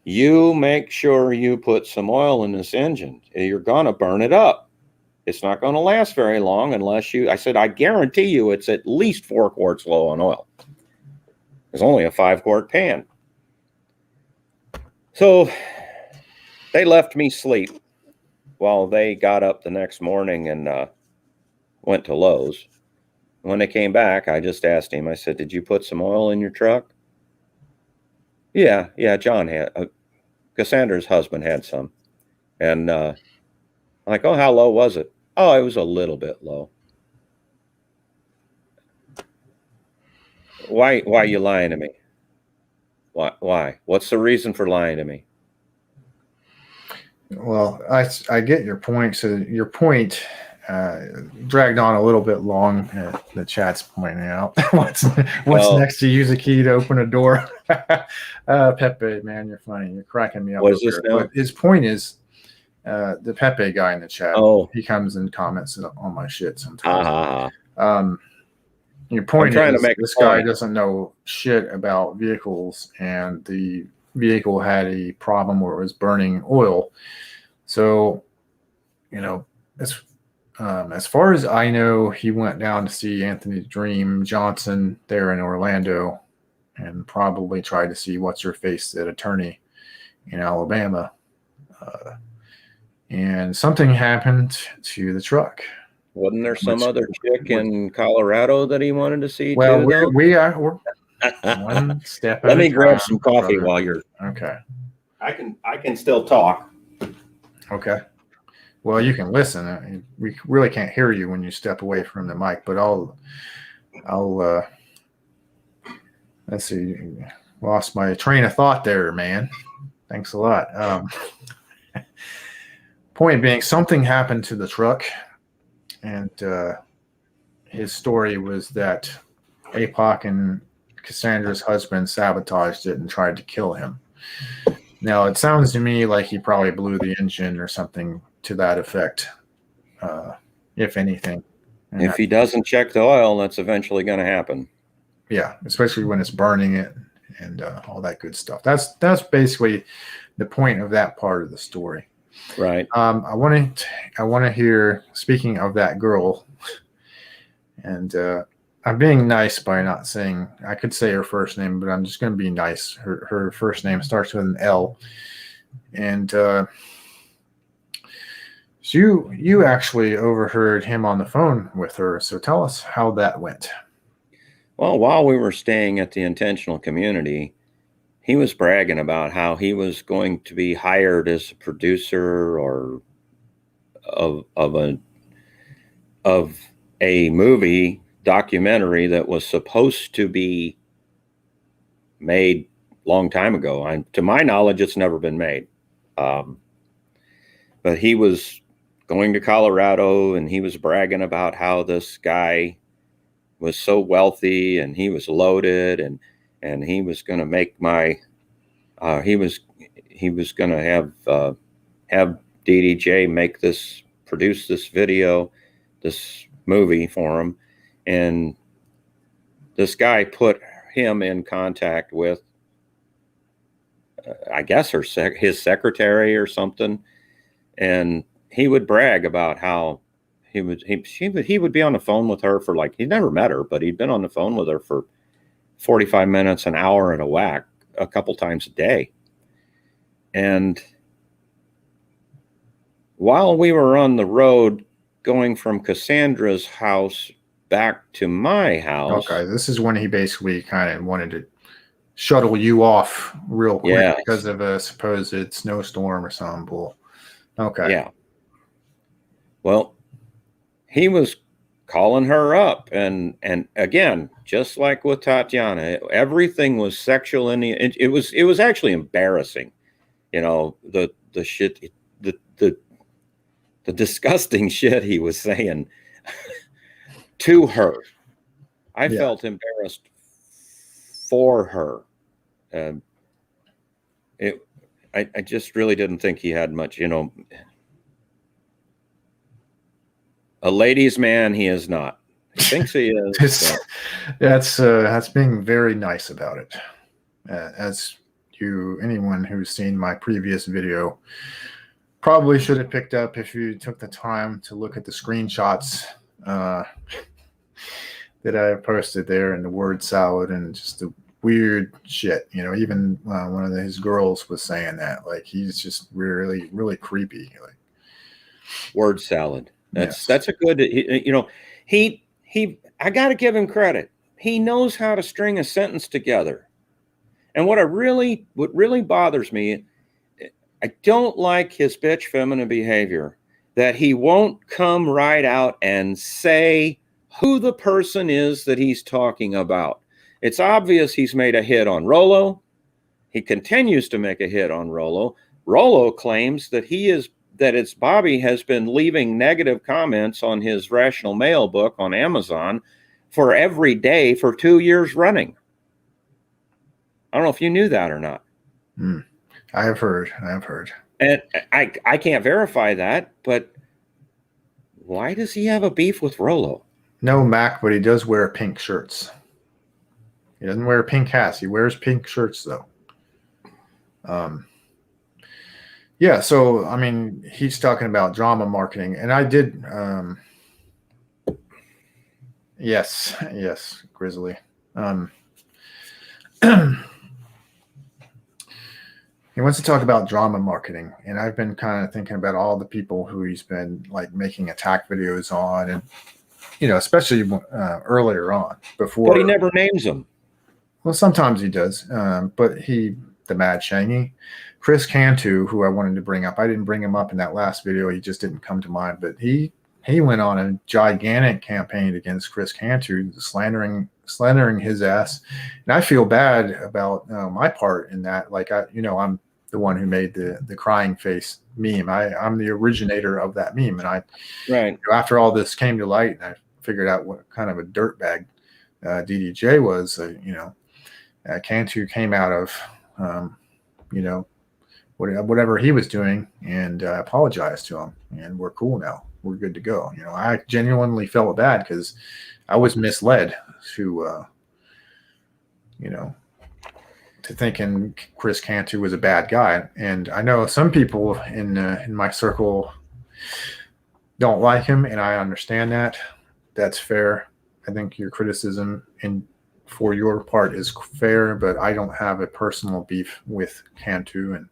you make sure you put some oil in this engine. You're going to burn it up. It's not going to last very long unless I said, I guarantee you it's at least 4 quarts low on oil. It's only a 5-quart pan. So they left me sleep while they got up the next morning and went to Lowe's. When they came back, I just asked him, I said, "Did you put some oil in your truck?" Yeah, John had. Cassandra's husband had some. And I'm like, "Oh, how low was it?" "Oh, it was a little bit low." Why are you lying to me? Why? What's the reason for lying to me? Well, I get your point. So your point dragged on a little bit long. The chat's pointing out what's next to use a key to open a door. Pepe, man, you're funny. You're cracking me up. What is this now? But his point is the Pepe guy in the chat. Oh, he comes and comments on my shit sometimes. Your is point this guy doesn't know shit about vehicles, and the vehicle had a problem where it was burning oil. So, as far as I know, he went down to see Anthony Dream Johnson there in Orlando and probably tried to see what's her face, that attorney in Alabama. And something happened to the truck. Wasn't there some other chick in Colorado that he wanted to see? Well, too, we're one step. Let me grab some coffee brother. while you're. Okay. I can still talk. Okay. Well, you can listen. We really can't hear you when you step away from the mic, but I'll let's see. Lost my train of thought there, man. Thanks a lot. Point being, something happened to the truck, and his story was that APOC and Cassandra's husband sabotaged it and tried to kill him. Now, it sounds to me like he probably blew the engine or something to that effect, if anything. And if he doesn't check the oil, that's eventually going to happen. Yeah, especially when it's burning it and all that good stuff. That's basically the point of that part of the story. Right. I want to hear, speaking of that girl, and I'm being nice by not saying, I could say her first name, but I'm just going to be nice. Her first name starts with an L. And so you actually overheard him on the phone with her. So tell us how that went. Well, while we were staying at the Intentional Community, he was bragging about how he was going to be hired as a producer or of a movie documentary that was supposed to be made long time ago. To my knowledge, it's never been made. But he was going to Colorado and he was bragging about how this guy was so wealthy and he was loaded and he was going to make he was going to have DDJ produce this movie for him. And this guy put him in contact with, I guess, his secretary or something. And he would brag about how he would be on the phone with her for, like, he'd never met her, but he'd been on the phone with her for 45 minutes, an hour in a whack, a couple times a day. And while we were on the road going from Cassandra's house back to my house. Okay, this is when he basically kind of wanted to shuttle you off real quick because of a supposed snowstorm or something. Bull. Okay. Yeah. Well, he was calling her up, and again, just like with Tatiana, everything was sexual it was actually embarrassing. You know, the shit, the disgusting shit he was saying to her. I felt embarrassed for her. I just really didn't think he had much, a ladies' man. He is not. He thinks he is. That's being very nice about it. Anyone who's seen my previous video probably should have picked up if you took the time to look at the screenshots that I posted there, and the word salad and just the weird shit. Even one of his girls was saying that, like, he's just really, really creepy. Like, word salad. That's a good. He I got to give him credit. He knows how to string a sentence together. And what really bothers me, I don't like his bitch feminine behavior, that he won't come right out and say who the person is that he's talking about. It's obvious he's made a hit on Rollo. He continues to make a hit on Rollo. Rollo claims that it's Bobby has been leaving negative comments on his Rational Mail book on Amazon for every day for 2 years running. I don't know if you knew that or not. I have heard. And I can't verify that, but why does he have a beef with Rollo? No, Mac, but he does wear pink shirts. He doesn't wear pink hats. He wears pink shirts, though. Yeah, so, I mean, he's talking about drama marketing. And I did, yes, Grizzly. He wants to talk about drama marketing. And I've been kind of thinking about all the people who he's been, like, making attack videos on. And, especially earlier on. Before. But he never names them. Well, sometimes he does. But the Mad Shangy. Chris Cantu, who I wanted to bring up. I didn't bring him up in that last video. He just didn't come to mind. But he went on a gigantic campaign against Chris Cantu, slandering his ass. And I feel bad about my part in that. Like, I'm the one who made the crying face meme. I'm the originator of that meme. And after all this came to light, and I figured out what kind of a dirtbag DDJ was, Cantu came out of, whatever he was doing, and apologized to him, and we're cool now. We're good to go. I genuinely felt bad because I was misled to thinking Chris Cantu was a bad guy. And I know some people in my circle don't like him, and I understand that. That's fair. I think your criticism for your part is fair, but I don't have a personal beef with Cantu, and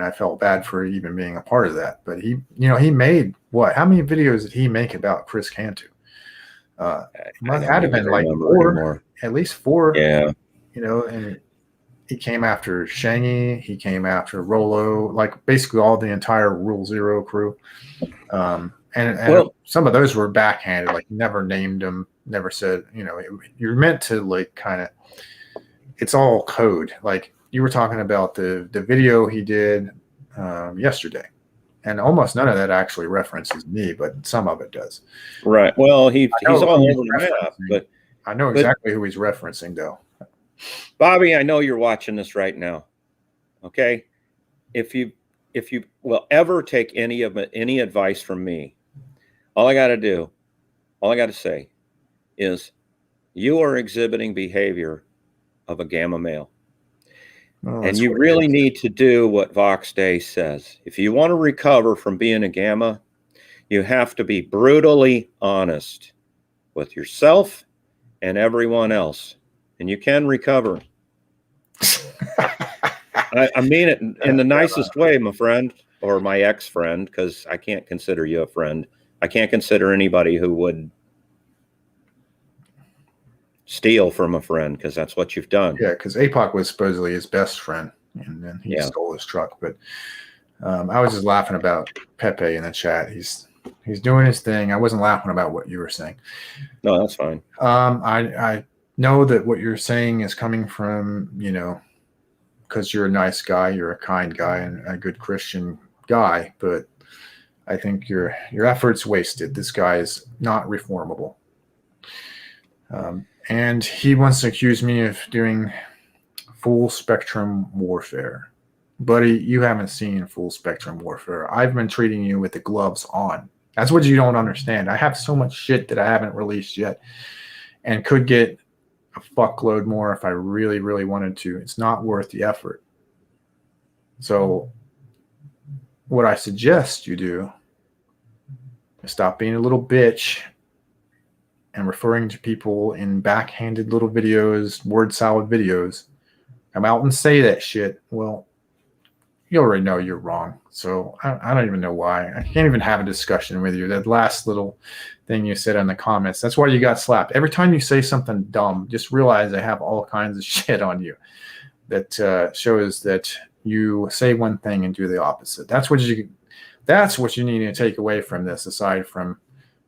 I felt bad for even being a part of that. But he made what? How many videos did he make about Chris Cantu? Had to been like 4, at least 4. Yeah. And he came after Shangy, he came after Rolo, like basically all the entire Rule Zero crew. And Well, some of those were backhanded, like never named them, never said, you're meant to like kind of, it's all code. Like you were talking about the video he did yesterday, and almost none of that actually references me, but some of it does. right. Well, he's all who he's over the map, referencing. I know but exactly who he's referencing, though. Bobby, I know you're watching this right now. Okay, if you will ever take any advice from me, all I got to say is you are exhibiting behavior of a gamma male. Well, And you really need to do what Vox Day says. If you want to recover from being a gamma, you have to be brutally honest with yourself and everyone else. And you can recover. I mean it in the nicest way, my friend, or my ex-friend, because I can't consider you a friend. I can't consider anybody who would steal from a friend, because that's what you've done. Yeah, because APOC was supposedly his best friend, and then he stole his truck. But I was just laughing about Pepe in the chat. He's doing his thing. I wasn't laughing about what you were saying. No, that's fine. I know that what you're saying is coming from, because you're a nice guy, you're a kind guy, and a good Christian guy. But I think your effort's wasted. This guy is not reformable. And he wants to accuse me of doing full spectrum warfare. Buddy, you haven't seen full spectrum warfare. I've been treating you with the gloves on. That's what you don't understand. I have so much shit that I haven't released yet and could get a fuckload more if I really, really wanted to. It's not worth the effort. So what I suggest you do is stop being a little bitch and referring to people in backhanded little videos, word salad videos. Come out and say that shit. Well, you already know you're wrong. So I don't even know why. I can't even have a discussion with you. That last little thing you said in the comments, that's why you got slapped. Every time you say something dumb, just realize I have all kinds of shit on you that shows that you say one thing and do the opposite. That's what you need to take away from this, aside from,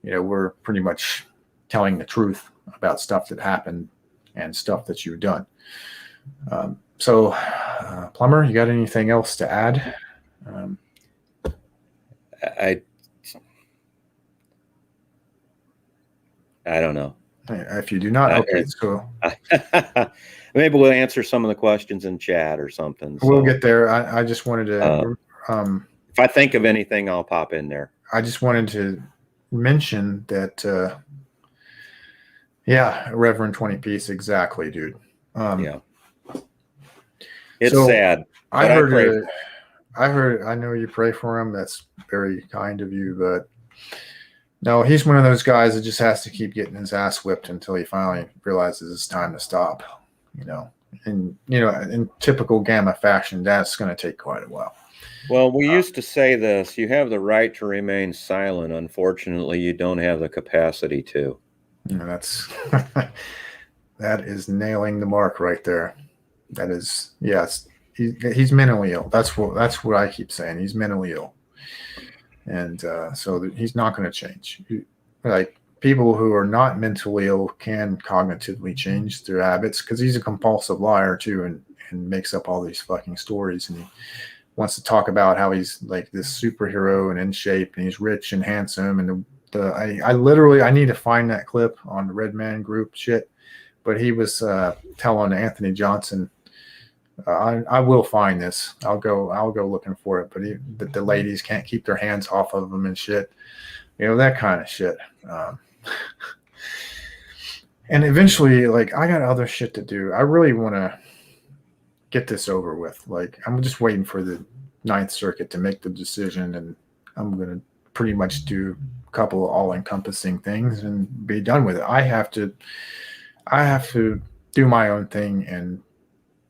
we're pretty much telling the truth about stuff that happened and stuff that you've done. So, Plummer, you got anything else to add? I don't know. If you do not, okay. So maybe we'll answer some of the questions in chat or something. We'll get there. I just wanted to. If I think of anything, I'll pop in there. I just wanted to mention that. Reverend 20 Piece, exactly, dude. It's sad. I know you pray for him. That's very kind of you, but no, he's one of those guys that just has to keep getting his ass whipped until he finally realizes it's time to stop. And in typical Gamma fashion, that's going to take quite a while. Well, we used to say this: you have the right to remain silent. Unfortunately, you don't have the capacity to. That's that is nailing the mark right there. That is, yes, he's mentally ill. That's what I keep saying. He's mentally ill, and so he's not going to change. Like people who are not mentally ill can cognitively change their habits, because he's a compulsive liar too, and makes up all these fucking stories, and he wants to talk about how he's like this superhero and in shape, and he's rich and handsome, and I need to find that clip on the Red Man group shit, but he was telling Anthony Johnson, I will find this. I'll go looking for it, but the ladies can't keep their hands off of him and shit, that kind of shit. And eventually, like, I got other shit to do. I really want to get this over with. Like, I'm just waiting for the Ninth Circuit to make the decision, and I'm going to pretty much do a couple of all-encompassing things and be done with it. I have to do my own thing, and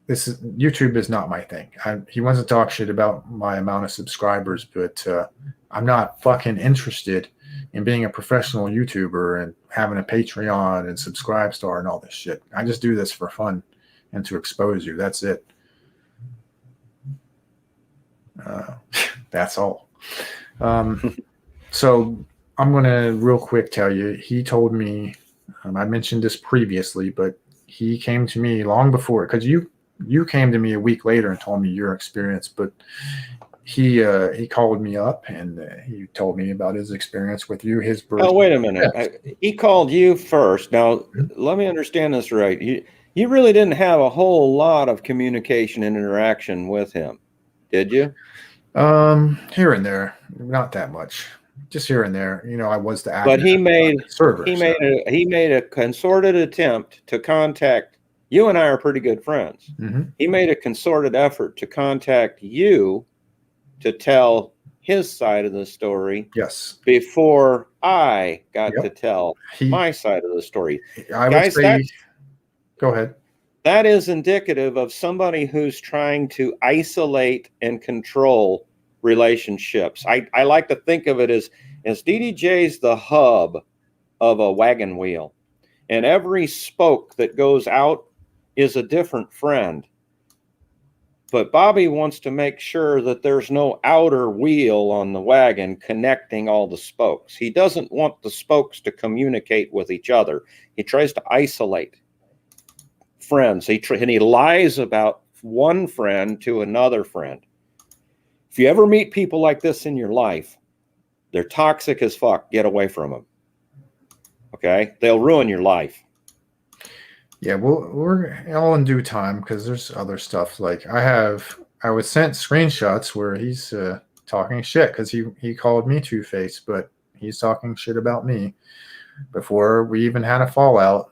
YouTube is not my thing. He wants to talk shit about my amount of subscribers, but I'm not fucking interested in being a professional YouTuber and having a Patreon and Subscribe Star and all this shit. I just do this for fun and to expose you. That's it. That's all. So I'm going to real quick tell you, he told me, I mentioned this previously, but he came to me long before, because you came to me a week later and told me your experience, but he called me up and he told me about his experience with you, his version. Oh, wait a minute. He called you first. Now, let me understand this right. You really didn't have a whole lot of communication and interaction with him, did you? Here and there, not that much, just here and there. You know, I was the admin. But he made a concerted attempt to contact you, and I are pretty good friends. Mm-hmm. He made a concerted effort to contact you to tell his side of the story. Yes. Before I got to tell my side of the story. I would say, go ahead. That is indicative of somebody who's trying to isolate and control relationships. I like to think of it as DDJ's the hub of a wagon wheel, and every spoke that goes out is a different friend. But Bobby wants to make sure that there's no outer wheel on the wagon connecting all the spokes. He doesn't want the spokes to communicate with each other. He tries to isolate friends. And he lies about one friend to another friend. If you ever meet people like this in your life, they're toxic as fuck. Get away from them. Okay? They'll ruin your life. Yeah, we're all in due time, because there's other stuff. Like I was sent screenshots where he's talking shit, because he called me Two-Face, but he's talking shit about me before we even had a fallout.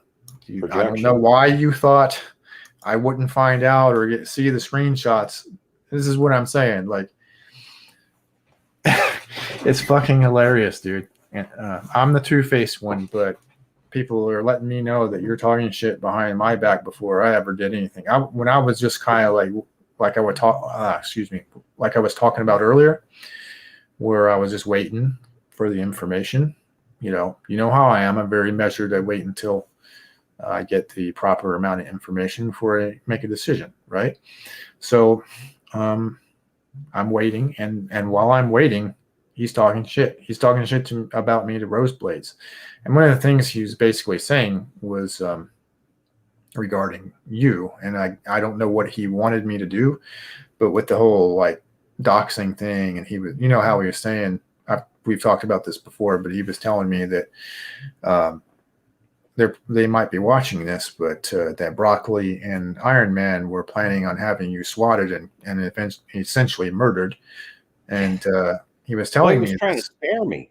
I don't know why you thought I wouldn't find out or see the screenshots. This is what I'm saying. Like, it's fucking hilarious, dude. And, I'm the Two-Face one, but people are letting me know that you're talking shit behind my back before I ever did anything. When I was just kind of like I would talk, like I was talking about earlier, where I was just waiting for the information. You know how I am. I'm very measured. I wait until I get the proper amount of information before I make a decision, right? So I'm waiting, and while I'm waiting, he's talking shit. He's talking shit about me to Roseblades. And one of the things he was basically saying was regarding you. And I don't know what he wanted me to do, but with the whole like doxing thing, and he was, you know how he was saying, we've talked about this before, but he was telling me that they might be watching this, but that Broccoli and Iron Man were planning on having you swatted and essentially murdered. And he was telling me he was trying to scare me.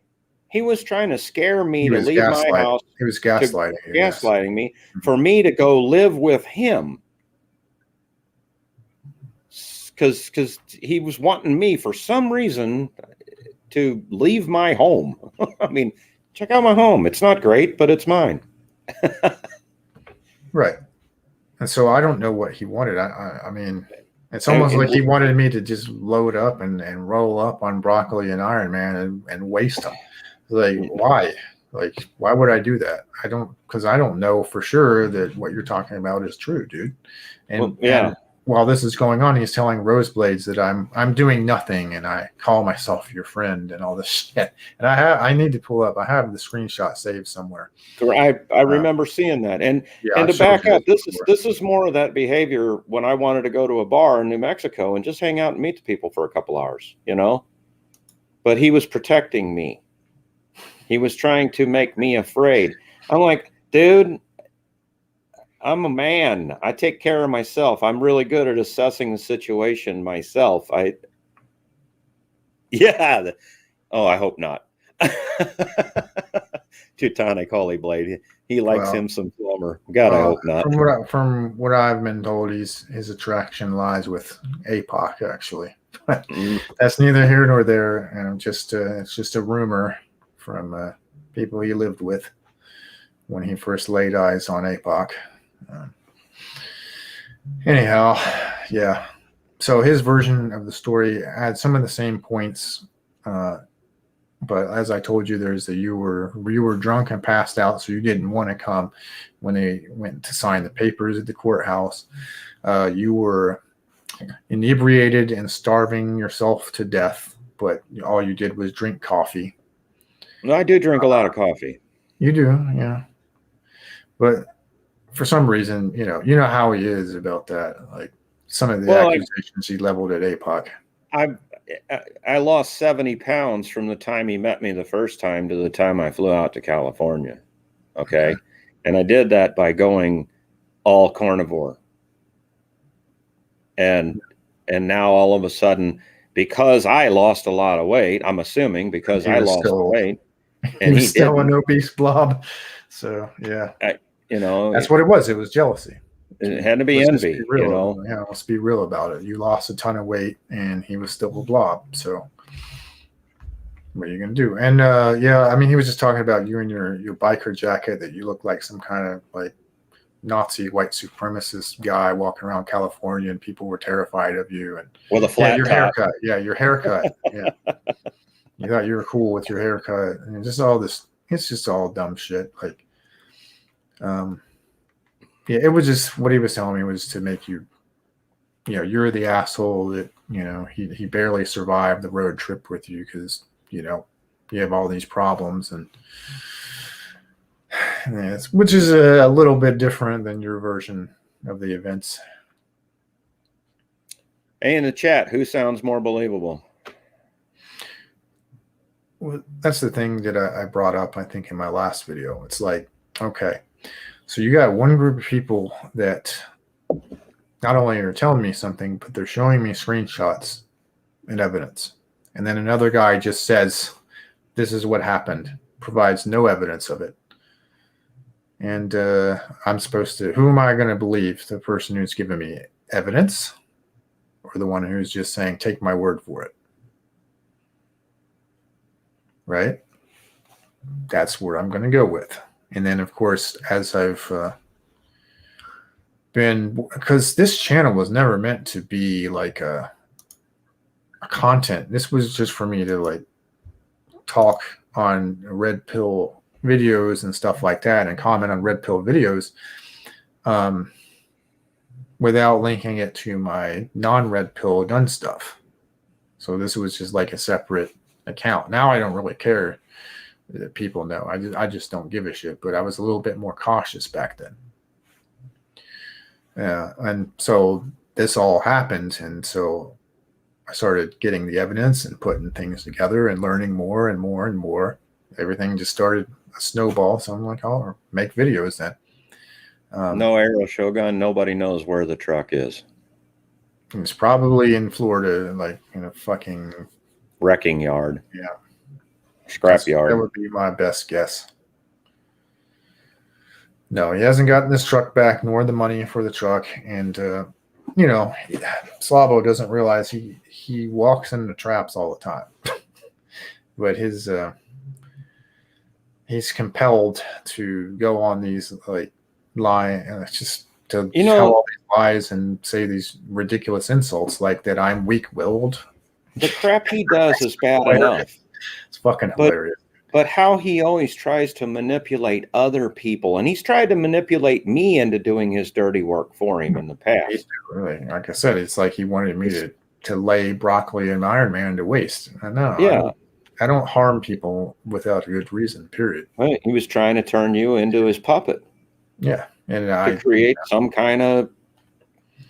He was trying to scare me to leave my house. He was gaslighting me for me to go live with him. Because he was wanting me for some reason to leave my home. I mean, check out my home. It's not great, but it's mine. Right. And so I don't know what he wanted. I mean, it's almost like he wanted me to just load up and roll up on Broccoli and Iron Man and waste them. Like, why? Like, why would I do that? Because I don't know for sure that what you're talking about is true, dude. And and while this is going on, he's telling Roseblades that I'm doing nothing, and I call myself your friend and all this shit. And I need to pull up. I have the screenshot saved somewhere. I remember seeing that. And to back up, this is more of that behavior when I wanted to go to a bar in New Mexico and just hang out and meet the people for a couple hours, you know. But he was protecting me. He was trying to make me afraid. I'm like, dude, I'm a man. I take care of myself. I'm really good at assessing the situation myself. I hope not. Teutonic Holy Blade. He likes him some Plummer. God, I hope not. From what I've been told, his attraction lies with APOC, actually. That's neither here nor there. And it's just a rumor from people he lived with when he first laid eyes on APOC. Anyhow, yeah. So his version of the story had some of the same points, but as I told you, you were drunk and passed out, so you didn't want to come when they went to sign the papers at the courthouse. You were inebriated and starving yourself to death but all you did was drink coffee. No, I do drink a lot of coffee. You do, yeah. But for some reason, you know how he is about that. Like some of the accusations he leveled at APOC. I lost 70 pounds from the time he met me the first time to the time I flew out to California. Okay. And I did that by going all carnivore. And now all of a sudden, because I lost a lot of weight, I'm assuming because I lost weight, and he was still an obese blob. So yeah, that's what it was. It was jealousy. It had to be envy. Let's be real about it. You lost a ton of weight, and he was still a blob. So what are you gonna do? And I mean, he was just talking about you and your biker jacket, that you look like some kind of like Nazi white supremacist guy walking around California, and people were terrified of you. And with a flat your top. haircut. Yeah, your haircut. Yeah. You thought you were cool with your haircut, and just all this. It's just all dumb shit. Like, it was just what he was telling me was to make you, you're the asshole that he barely survived the road trip with you because you have all these problems, and which is a little bit different than your version of the events. Hey, in the chat, who sounds more believable? Well, that's the thing that I brought up, I think, in my last video. It's like, okay, so you got one group of people that not only are telling me something, but they're showing me screenshots and evidence. And then another guy just says, this is what happened, provides no evidence of it. And I'm supposed to, who am I going to believe? The person who's giving me evidence, or the one who's just saying, take my word for it? Right? That's where I'm going to go with. And then, of course, as I've because this channel was never meant to be like a content. This was just for me to like talk on red pill videos and stuff like that, and comment on red pill videos without linking it to my non-red pill done stuff. So this was just like a separate account. Now I don't really care that people know. I just don't give a shit. But I was a little bit more cautious back then. And so this all happened, and so I started getting the evidence and putting things together and learning more and more and more. Everything just started a snowball. So I'm like, I'll make videos then. No arrow Shogun. Nobody knows where the truck is. It's probably in Florida, like in a fucking wrecking yard. Yeah. Scrap yard. That would be my best guess. No, he hasn't gotten his truck back, nor the money for the truck. And, Slavo doesn't realize he walks into traps all the time. But he's compelled to go on these like just to tell all these lies and say these ridiculous insults like that I'm weak-willed. The crap he does is bad enough. It's fucking hilarious. But how he always tries to manipulate other people, and he's tried to manipulate me into doing his dirty work for him in the past. Really, like I said, it's like he wanted me to lay broccoli and Iron Man to waste. I know. Yeah. I don't harm people without a good reason, period. Right. He was trying to turn you into his puppet. Yeah. And to create some kind of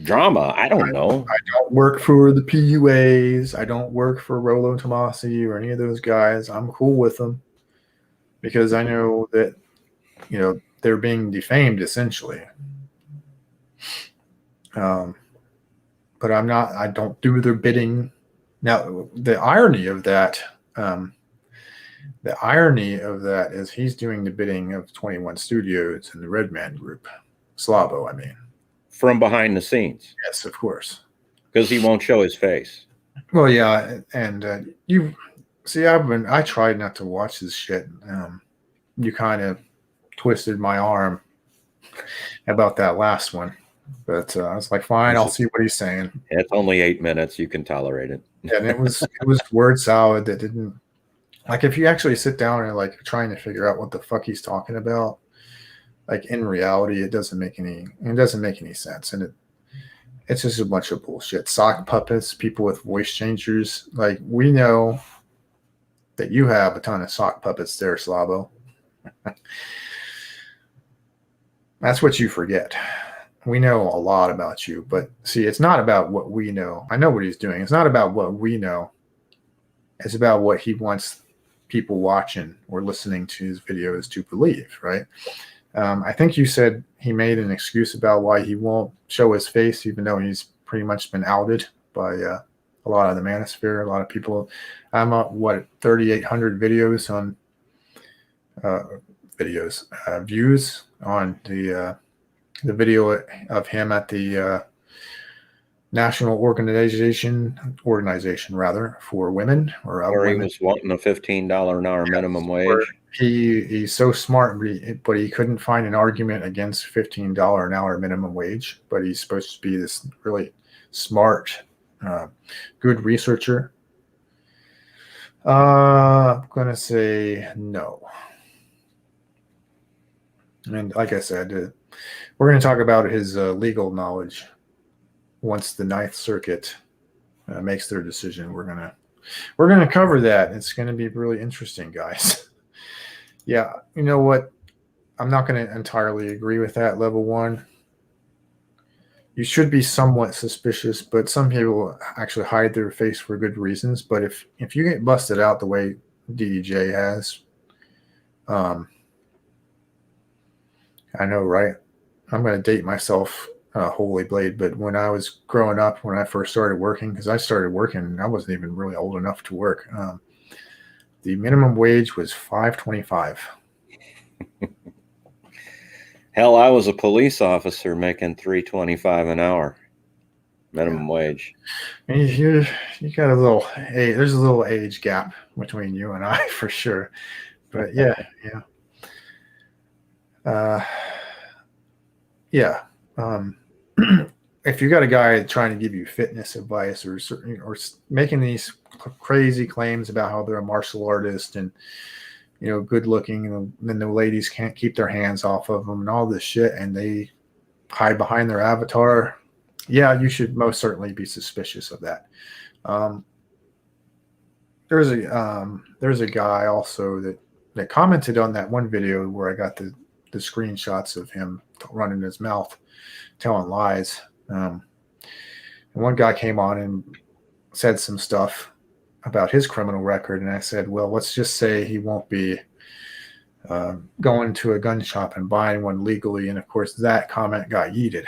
drama. I don't know. I don't work for the PUAs. I don't work for Rolo Tomasi or any of those guys. I'm cool with them because I know that, they're being defamed essentially. But I don't do their bidding. Now, the irony of that is he's doing the bidding of 21 Studios and the Redman Group. Slavo, I mean. From behind the scenes. Yes, of course. Because he won't show his face. Well, yeah, and you see, I tried not to watch this shit. You kind of twisted my arm about that last one, but I was like, fine, I'll see what he's saying. It's only 8 minutes; you can tolerate it. And it was word salad that didn't like. If you actually sit down and like trying to figure out what the fuck he's talking about, like in reality, it doesn't make any sense, and It's just a bunch of bullshit. Sock puppets, people with voice changers. Like, we know that you have a ton of sock puppets there, Slavo. That's what you forget. We know a lot about you, but see, it's not about what we know. I know what he's doing. It's not about what we know. It's about what he wants people watching or listening to his videos to believe, right? I think you said he made an excuse about why he won't show his face, even though he's pretty much been outed by a lot of the manosphere. A lot of people. I'm at 3,800 videos on views on the video of him at the national organization rather for women or Where women. he was wanting a $15 an hour minimum wage. He's so smart, but he couldn't find an argument against $15 an hour minimum wage. But he's supposed to be this really smart, good researcher. I'm gonna say no. And like I said, we're going to talk about his legal knowledge once the Ninth Circuit makes their decision. We're gonna cover that. It's going to be really interesting, guys. Yeah, you know what? I'm not going to entirely agree with that. Level one, you should be somewhat suspicious, but some people actually hide their face for good reasons. But if you get busted out the way DDJ has, I know, right? I'm going to date myself, Holy Blade, but when I was growing up, when I first started working, because I started working, I wasn't even really old enough to work. The minimum wage was $5.25. Hell, I was a police officer making $3.25 an hour minimum wage. And you got a little there's a little age gap between you and I for sure. But yeah. If you got a guy trying to give you fitness advice or making these crazy claims about how they're a martial artist and good looking, and then the ladies can't keep their hands off of them and all this shit, and they hide behind their avatar, yeah, you should most certainly be suspicious of that. There's a guy also that commented on that one video where I got the screenshots of him running his mouth, telling lies. And one guy came on and said some stuff about his criminal record, and I said, well, let's just say he won't be going to a gun shop and buying one legally. And of course, that comment got yeeted.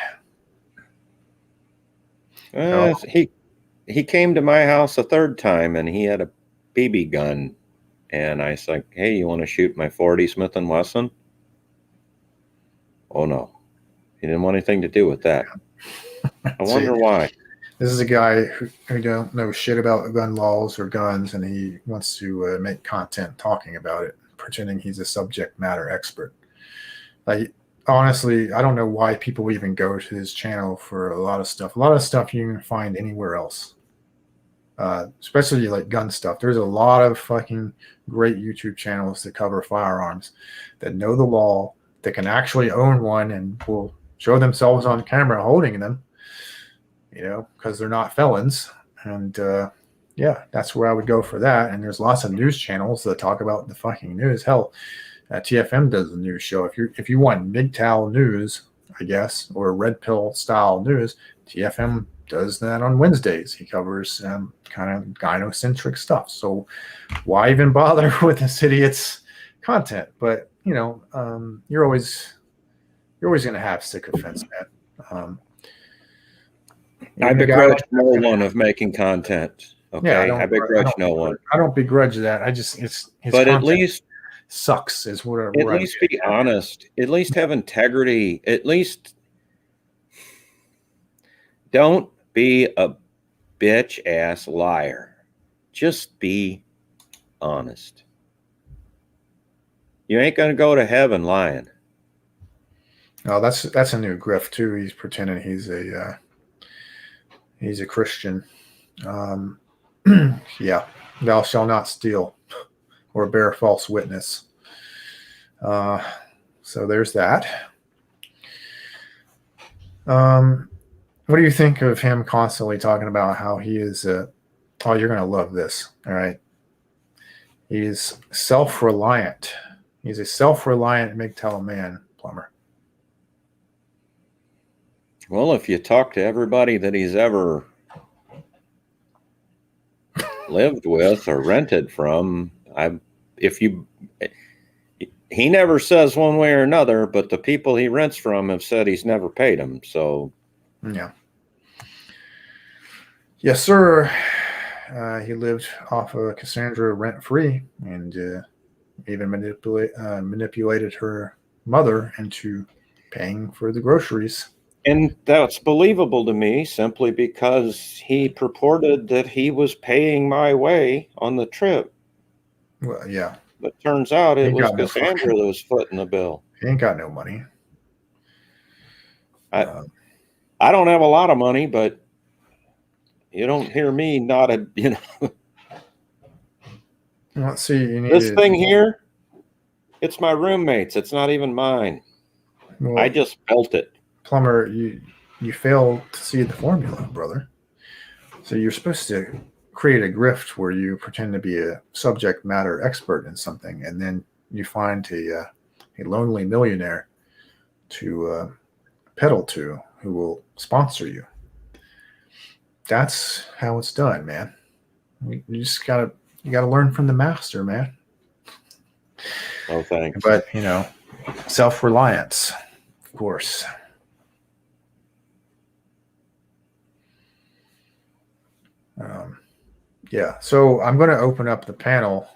He came to my house a third time, and he had a BB gun, and I was like, hey, you want to shoot my 40 Smith & Wesson? Oh no, he didn't want anything to do with that. I wonder why. This is a guy who don't know shit about gun laws or guns, and he wants to make content talking about it, pretending he's a subject matter expert. Like, honestly, I don't know why people even go to his channel for a lot of stuff. A lot of stuff you can find anywhere else, especially like gun stuff. There's a lot of fucking great YouTube channels that cover firearms, that know the law, that can actually own one and will show themselves on camera holding them, because they're not felons. And yeah, that's where I would go for that. And there's lots of news channels that talk about the fucking news. Hell, TFM does a news show. If you want MGTOW news, I guess, or red pill style news, TFM does that on Wednesdays. He covers kind of gynocentric stuff. So why even bother with this idiot's content? But you're always going to have sycophants, man. I begrudge no one of making content. Okay, yeah, I begrudge no one. I don't begrudge that. I just his but at least sucks is what. At least be honest. At least have integrity. At least don't be a bitch ass liar. Just be honest. You ain't gonna go to heaven lying. No, that's a new grift too. He's pretending he's a Christian. Yeah, thou shalt not steal or bear false witness. So there's that. What do you think of him constantly talking about how he is? Oh, you're gonna love this. All right, he's self-reliant. He's a self-reliant MGTOW man, Plummer. Well, if you talk to everybody that he's ever lived with or rented from, he never says one way or another, but the people he rents from have said he's never paid them. So, yeah, yes, sir. He lived off of Cassandra rent-free, and even manipulated her mother into paying for the groceries. and that's believable to me simply because he purported that he was paying my way on the trip. Well, yeah. But turns out it Ain't was got no Cassandra fucking. that was footing the bill. He ain't got no money. I don't have a lot of money, but you don't hear me nodded, Let's see. You need This thing here, it's my roommate's. It's not even mine. Well, I just built it. Plummer, you fail to see the formula, brother. So you're supposed to create a grift where you pretend to be a subject matter expert in something, and then you find a lonely millionaire to peddle to who will sponsor you. That's how it's done, man. You just gotta learn from the master, man. Oh, thanks. But self-reliance, of course. Yeah, so I'm going to open up the panel.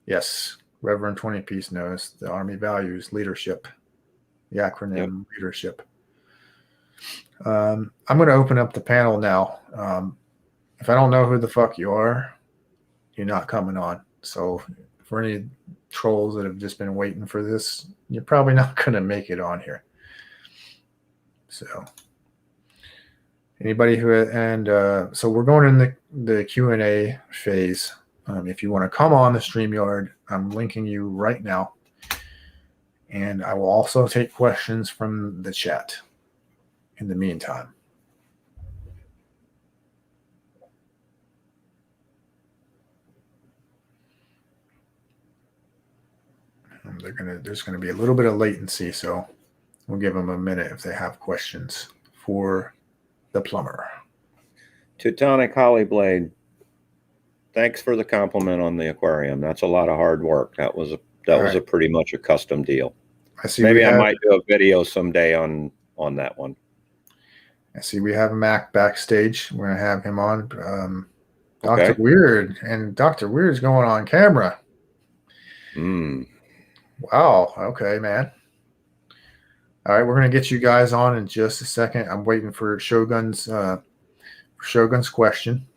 Yes, Reverend 20 Piece knows the Army values leadership, the acronym leadership. I'm going to open up the panel now. If I don't know who the fuck you are, you're not coming on. So for any trolls that have just been waiting for this, you're probably not going to make it on here. So anybody so we're going in the Q&A phase. If you want to come on the StreamYard, I'm linking you right now. And I will also take questions from the chat in the meantime. There's going to be a little bit of latency, so we'll give them a minute if they have questions for the plumber. Teutonic Hollyblade, thanks for the compliment on the aquarium. That's a lot of hard work. That was a pretty much a custom deal. I see. Maybe I might do a video someday on that one. I see we have Mac backstage. We're going to have him on. Dr. Weird, and Dr. Weird's going on camera. Wow. Okay, man. All right, we're going to get you guys on in just a second. I'm waiting for Shogun's question.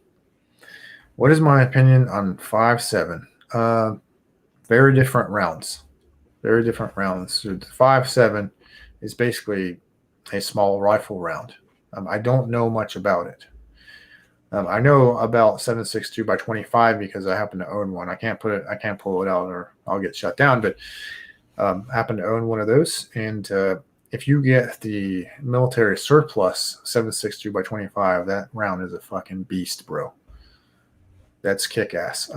What is my opinion on 5.7? Very different rounds. Very different rounds. So the 5.7 is basically a small rifle round. I don't know much about it. I know about 7.62 by 25 because I happen to own one. I can't pull it out or I'll get shut down. But happen to own one of those. And if you get the military surplus 7.62 by 25, that round is a fucking beast, bro. That's kick-ass.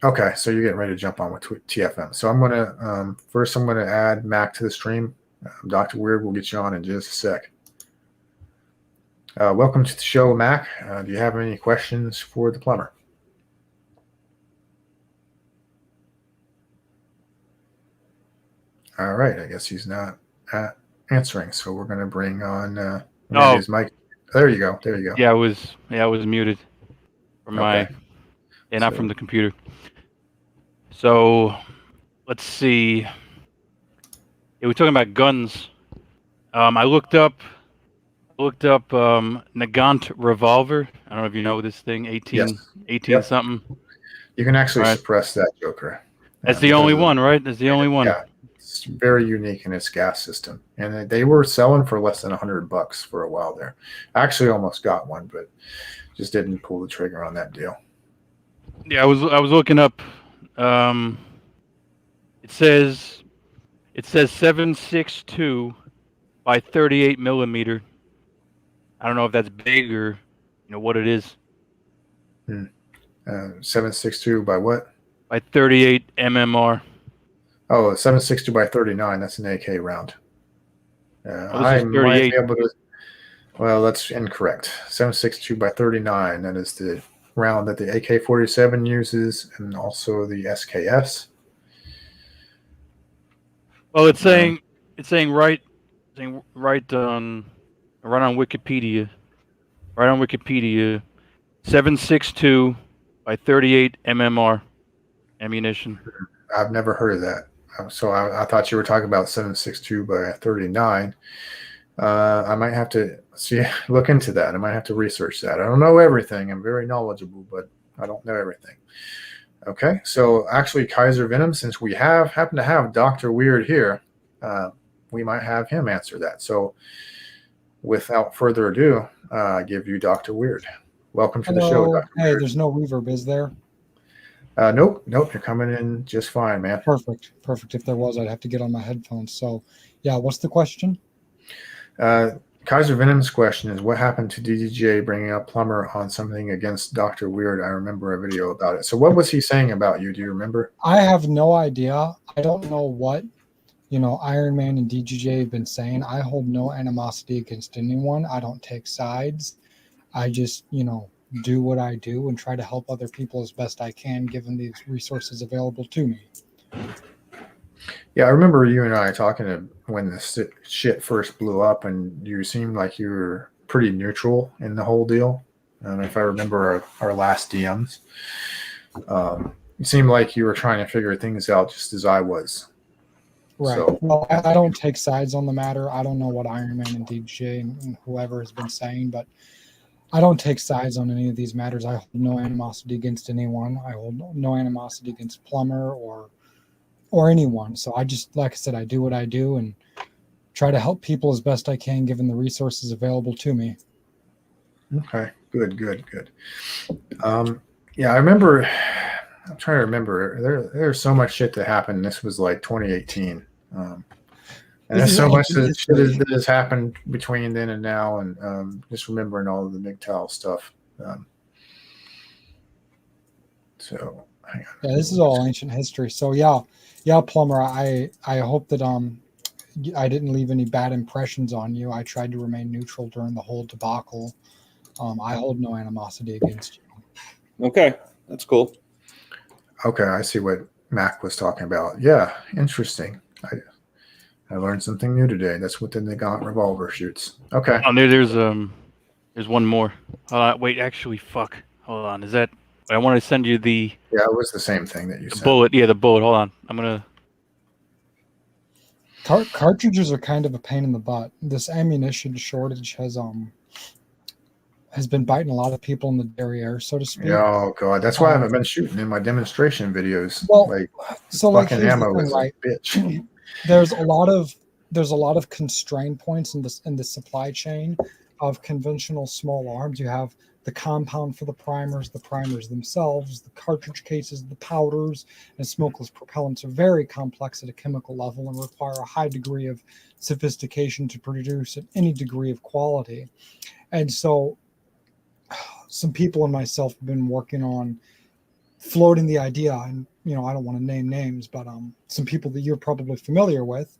Okay, so you're getting ready to jump on with TFM. So I'm going to first add Mac to the stream. Dr. Weird will get you on in just a sec. Welcome to the show, Mac. Do you have any questions for the plumber? All right, I guess he's not answering, so we're going to bring on his mic. There you go. Yeah, I was muted from not from the computer. So let's see. Yeah, we're talking about guns. I looked up Nagant revolver. I don't know if you know this thing, 18 something. You can actually suppress that joker. That's the only one, right? That's the only one. Yeah, it's very unique in its gas system, and they were selling for less than $100 for a while there. I actually almost got one, but just didn't pull the trigger on that deal. Yeah, I was looking up. It says 7.62 by 38 millimeter, I don't know if that's big or what it is. 7.62 by what? By 38 mmR. Oh, 7.62 by 39. That's an AK round. Oh, this I is might 38. be able to. Well, that's incorrect. 7.62 by 39. That is the round that the AK-47 uses, and also the SKS. Well, it's saying right on Wikipedia. Right on Wikipedia, 7.62 by 38 mmR ammunition. I've never heard of that. So I thought you were talking about 7.62 by 39. I might have to look into that. I might have to research that. I don't know everything. I'm very knowledgeable, but I don't know everything. Okay, so actually, Kaiser Venom, since we happen to have Dr. Weird here, we might have him answer that. So without further ado, I give you Dr. Weird. Welcome to the show, Dr. Hey, Weird. there's no reverb, is there? Nope, you're coming in just fine, man. Perfect. If there was, I'd have to get on my headphones. So, yeah, what's the question? Kaiser Venom's question is, what happened to DDJ bringing up Plummer on something against Dr. Weird? I remember a video about it. So what was he saying about you? Do you remember? I have no idea. I don't know what, Iron Man and DDJ have been saying. I hold no animosity against anyone. I don't take sides. I just, do what I do and try to help other people as best I can, given these resources available to me. Yeah, I remember you and I talking when the shit first blew up, and you seemed like you were pretty neutral in the whole deal. If I remember our last DMs, it seemed like you were trying to figure things out just as I was. Right. So, well, I don't take sides on the matter. I don't know what Iron Man and DJ and whoever has been saying, but I don't take sides on any of these matters. I hold no animosity against anyone. I hold no animosity against Plummer or anyone. So I just, like I said, I do what I do and try to help people as best I can, given the resources available to me. Okay, good. Yeah, I remember. I'm trying to remember. There's so much shit that happened. This was like 2018. And there's so much that has happened between then and now, and just remembering all of the MGTOW stuff. So, hang on. Yeah, this is all ancient history. So yeah, Plummer. I hope that I didn't leave any bad impressions on you. I tried to remain neutral during the whole debacle. I hold no animosity against you. Okay, that's cool. Okay, I see what Mac was talking about. Yeah, interesting. I learned something new today. That's what the Nagant revolver shoots. Okay. Oh, there's one more. Wait, actually, fuck. Hold on. Is that? I want to send you the Yeah, it was the same thing that you said. bullet. Yeah, the bullet. Hold on. I'm gonna. Cartridges are kind of a pain in the butt. This ammunition shortage has been biting a lot of people in the derriere, so to speak. Oh god, that's why I haven't been shooting in my demonstration videos. Well, like, so fucking here's ammo the thing, is right? a bitch. There's a lot of constraint points in the supply chain of conventional small arms. You have the compound for the primers themselves, the cartridge cases, the powders, and smokeless propellants are very complex at a chemical level and require a high degree of sophistication to produce at any degree of quality. And so some people and myself have been working on floating the idea, and I don't want to name names, but some people that you're probably familiar with,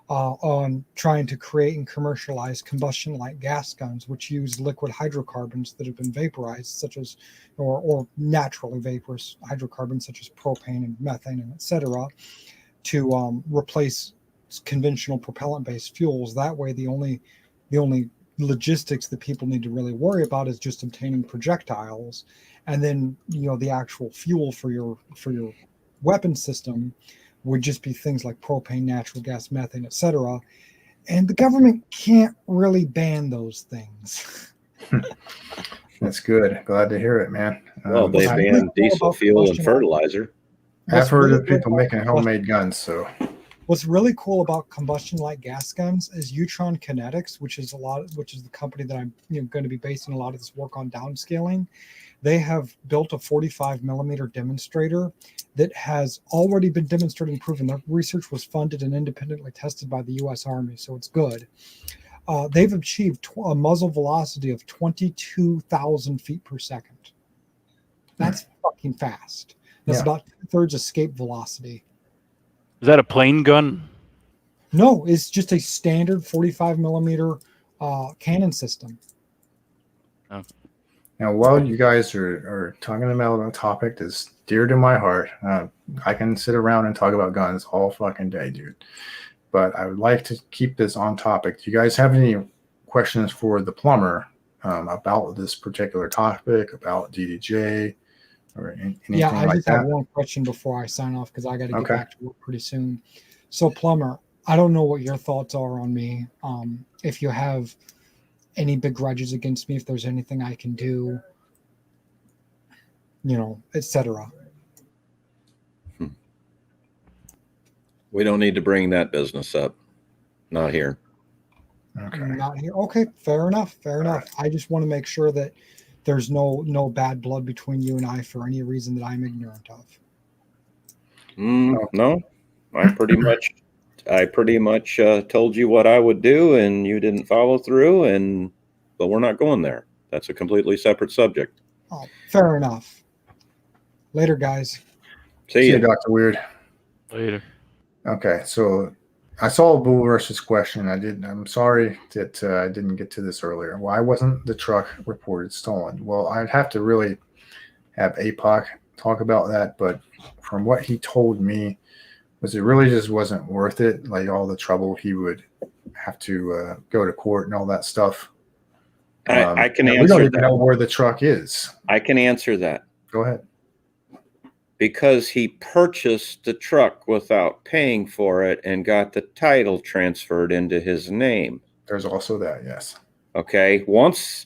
on trying to create and commercialize combustion-like gas guns, which use liquid hydrocarbons that have been vaporized, such as, or naturally vaporous hydrocarbons, such as propane and methane, and etc., to replace conventional propellant-based fuels. That way, the only logistics that people need to really worry about is just obtaining projectiles, and then the actual fuel for your weapon system would just be things like propane, natural gas, methane, etc. And the government can't really ban those things. That's good. Glad to hear it, man. Well, they banned diesel fuel and fertilizer. I've heard of people making homemade guns. So what's really cool about combustion-like gas guns is Neutron Kinetics, which is the company that I'm going to be basing a lot of this work on downscaling. They have built a 45 millimeter demonstrator that has already been demonstrated and proven. That research was funded and independently tested by the U.S. Army, so it's good. they've achieved a muzzle velocity of 22,000 feet per second. That's fucking fast. That's about 2/3 escape velocity. Is that a plain gun? No, it's just a standard 45 millimeter cannon system. Oh. Now, while you guys are talking about a topic that's dear to my heart, I can sit around and talk about guns all fucking day, dude. But I would like to keep this on topic. Do you guys have any questions for the plumber about this particular topic, about DDJ, or anything Yeah, I like just have that? one question before I sign off because I got to get Okay. back to work pretty soon. So, Plumber, I don't know what your thoughts are on me. If you have any begrudges against me, if there's anything I can do, etc. We don't need to bring that business up. Not here. Okay. Not here. Okay, fair enough. Fair enough. I just want to make sure that there's no bad blood between you and I for any reason that I'm ignorant of. No, I pretty much told you what I would do, and you didn't follow through. But we're not going there. That's a completely separate subject. Oh, fair enough. Later, guys. See you, ya. Dr. Weird. Later. Okay, so I saw Bull Rush's question. I'm sorry that I didn't get to this earlier. Why wasn't the truck reported stolen? Well, I'd have to really have APOC talk about that, but from what he told me, was it really just wasn't worth it, like all the trouble he would have to go to court and all that stuff. I can we answer don't even that. know where the truck is. I can answer that. Go ahead. Because he purchased the truck without paying for it and got the title transferred into his name. There's also that, yes. Okay. Once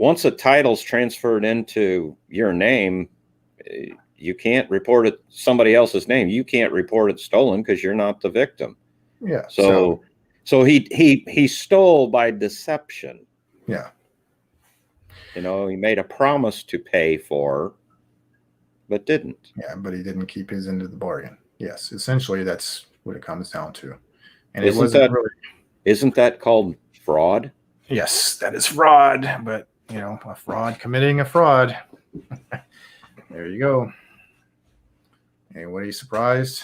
a title's transferred into your name, you can't report it somebody else's name. You can't report it stolen because you're not the victim. Yeah. So he stole by deception. Yeah. He made a promise to pay for, but didn't. Yeah, but he didn't keep his end of the bargain. Yes, essentially that's what it comes down to. And Isn't that called fraud? Yes, that is fraud, but a fraud committing a fraud. There you go. Anybody surprised?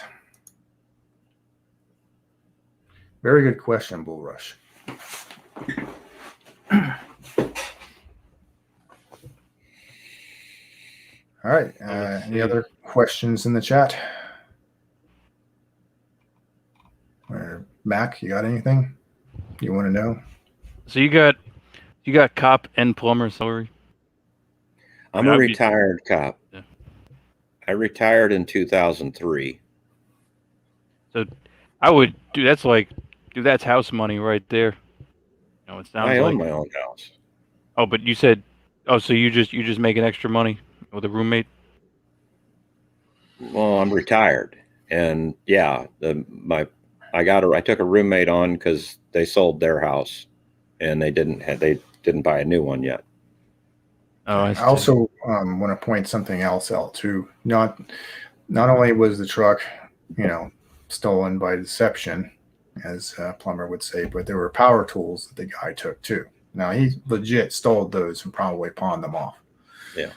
Very good question, Bull Rush. All right. Any other questions in the chat? Or Mac, you got anything you want to know? So you got cop and plumber salary? I'm a retired cop. Yeah. I retired in 2003. So I would do that's house money right there. It sounds I own like my own house. Oh, but you said so you just making extra money with a roommate? Well, I'm retired, and yeah, I took a roommate on because they sold their house, and they didn't buy a new one yet. Oh, I also want to point something else out too. Not only was the truck, stolen by deception, as Plummer would say, but there were power tools that the guy took too. Now he legit stole those and probably pawned them off. Yeah.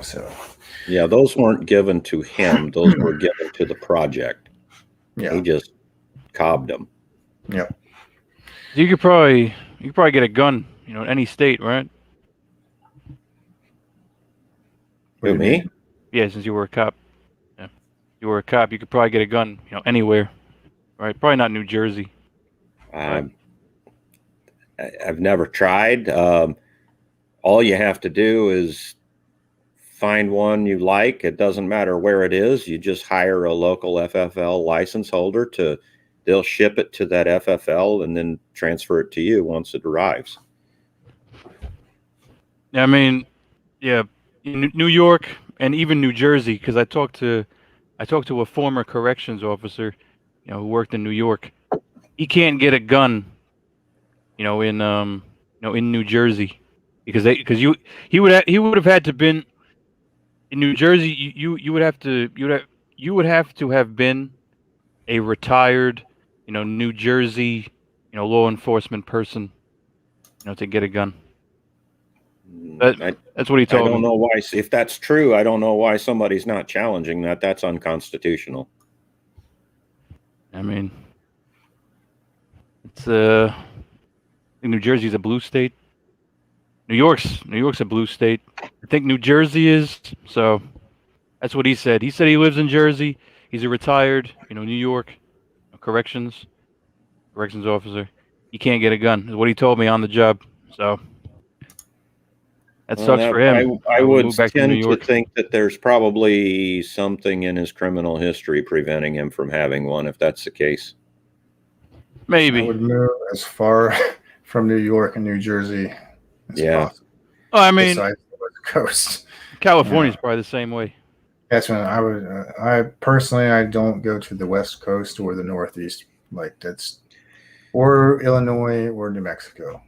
So. Yeah, those weren't given to him; those were given to the project. Yeah. He just cobbed them. Yep. You could probably get a gun, in any state, right? Who, me? Yeah, since you were a cop. Yeah, you were a cop. You could probably get a gun, anywhere, right? Probably not New Jersey. I've never tried. All you have to do is find one you like. It doesn't matter where it is. You just hire a local FFL license holder they'll ship it to that FFL and then transfer it to you once it arrives. Yeah, I mean, yeah, in New York and even New Jersey, because I talked to a former corrections officer, who worked in New York. He can't get a gun, in New Jersey, because he would have had to been in New Jersey. You would have to have been a retired, New Jersey law enforcement person, to get a gun. But that's what he I told don't me. know why. If that's true, I don't know why somebody's not challenging that. That's unconstitutional. I mean, it's I think New Jersey's a blue state. New York's a blue state. I think New Jersey is. So that's what he said. He said he lives in Jersey. He's a retired, New York corrections officer. He can't get a gun. Is what he told me on the job. So that sucks for him. I We would moved back to New tend to York. think that there's probably something in his criminal history preventing him from having one, if that's the case. Maybe. I would move as far from New York and New Jersey as possible. Oh, I mean, besides the West Coast. California's probably the same way. That's when I would. I personally, I don't go to the West Coast or the Northeast, or Illinois or New Mexico.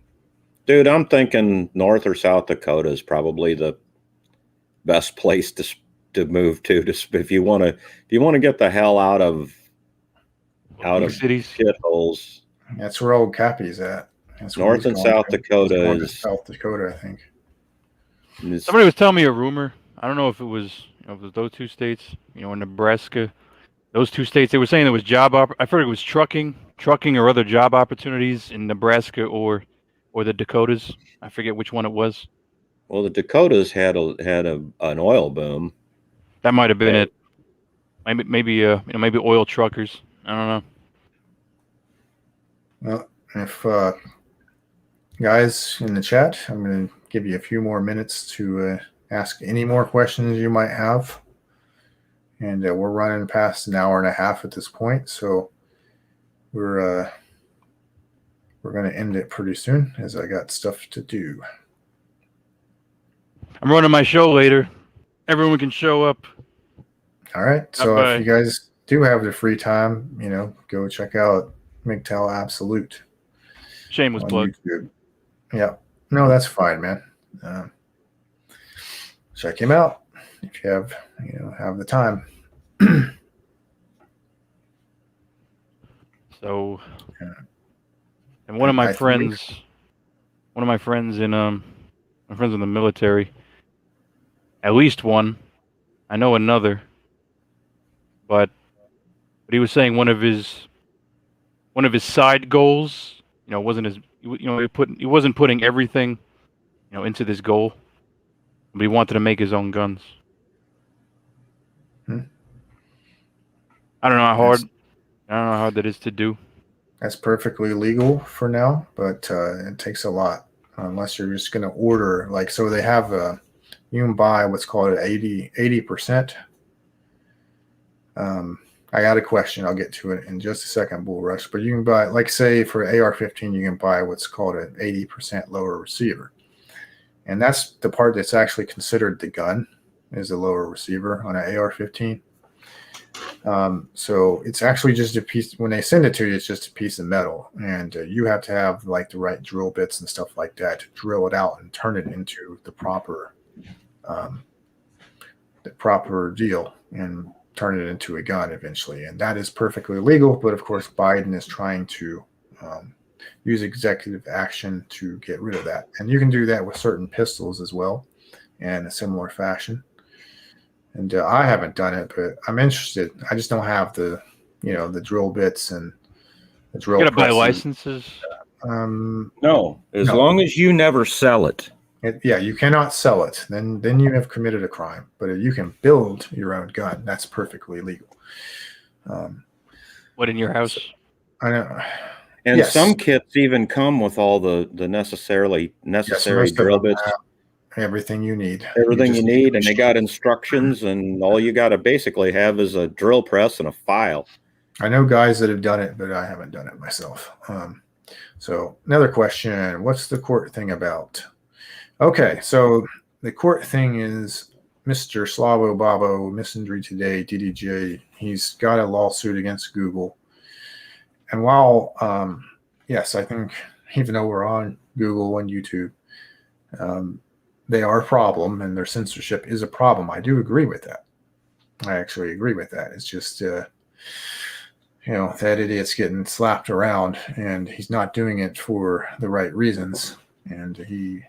Dude, I'm thinking North or South Dakota is probably the best place to move to if you want to get the hell out of cities, shitholes. That's where old Cappy's at. That's North and South Dakota is South Dakota, I think. Somebody was telling me a rumor. I don't know if it was, those two states, in Nebraska, those two states. They were saying there was I forget it was trucking or other job opportunities in Nebraska or the Dakotas. I forget which one it was. Well, the Dakotas had an oil boom. That might have been it. Maybe oil truckers. I don't know. Well, if guys in the chat, I'm going to give you a few more minutes to ask any more questions you might have. And we're running past an hour and a half at this point, so we're going to end it pretty soon as I got stuff to do. I'm running my show later. Everyone can show up. All right. So if you guys do have the free time, go check out MGTOW Absolute. Shameless plug. YouTube. Yeah. No, that's fine, man. Check him out if you have the time. So, and one of my friends in the military, at least one, I know another, but he was saying one of his side goals, wasn't he wasn't putting everything, into this goal, but he wanted to make his own guns. I don't know how hard that is to do. That's perfectly legal for now, but it takes a lot unless you're just going to order. So they have you can buy what's called an 80%. I got a question. I'll get to it in just a second, Bull Rush. But you can buy, say for AR-15, you can buy what's called an 80% lower receiver. And that's the part that's actually considered the gun, is the lower receiver on an AR-15. So it's actually just a piece. When they send it to you, it's just a piece of metal, and you have to have the right drill bits and stuff like that to drill it out and turn it into the proper deal and turn it into a gun eventually. And that is perfectly legal. But of course, Biden is trying to use executive action to get rid of that. And you can do that with certain pistols as well in a similar fashion. And I haven't done it, but I'm interested. I just don't have the drill bits and the drill. You gotta buy licenses. No, as long as you never sell it. You cannot sell it. Then you have committed a crime. But if you can build your own gun, that's perfectly legal. What, in your house? I know. And yes. Some kits even come with all the necessary drill bits. Everything you need. Everything you need, and they got instructions, and all you got to basically have is a drill press and a file. I know guys that have done it, but I haven't done it myself. So another question, what's the court thing about? Okay, so the court thing is Mr. Slavo Babo, Misandry Today, DDJ, he's got a lawsuit against Google. And while, yes, I think even though we're on Google and YouTube, they are a problem, and their censorship is a problem. I do agree with that. I actually agree with that. It's just that idiot's getting slapped around, and he's not doing it for the right reasons, and he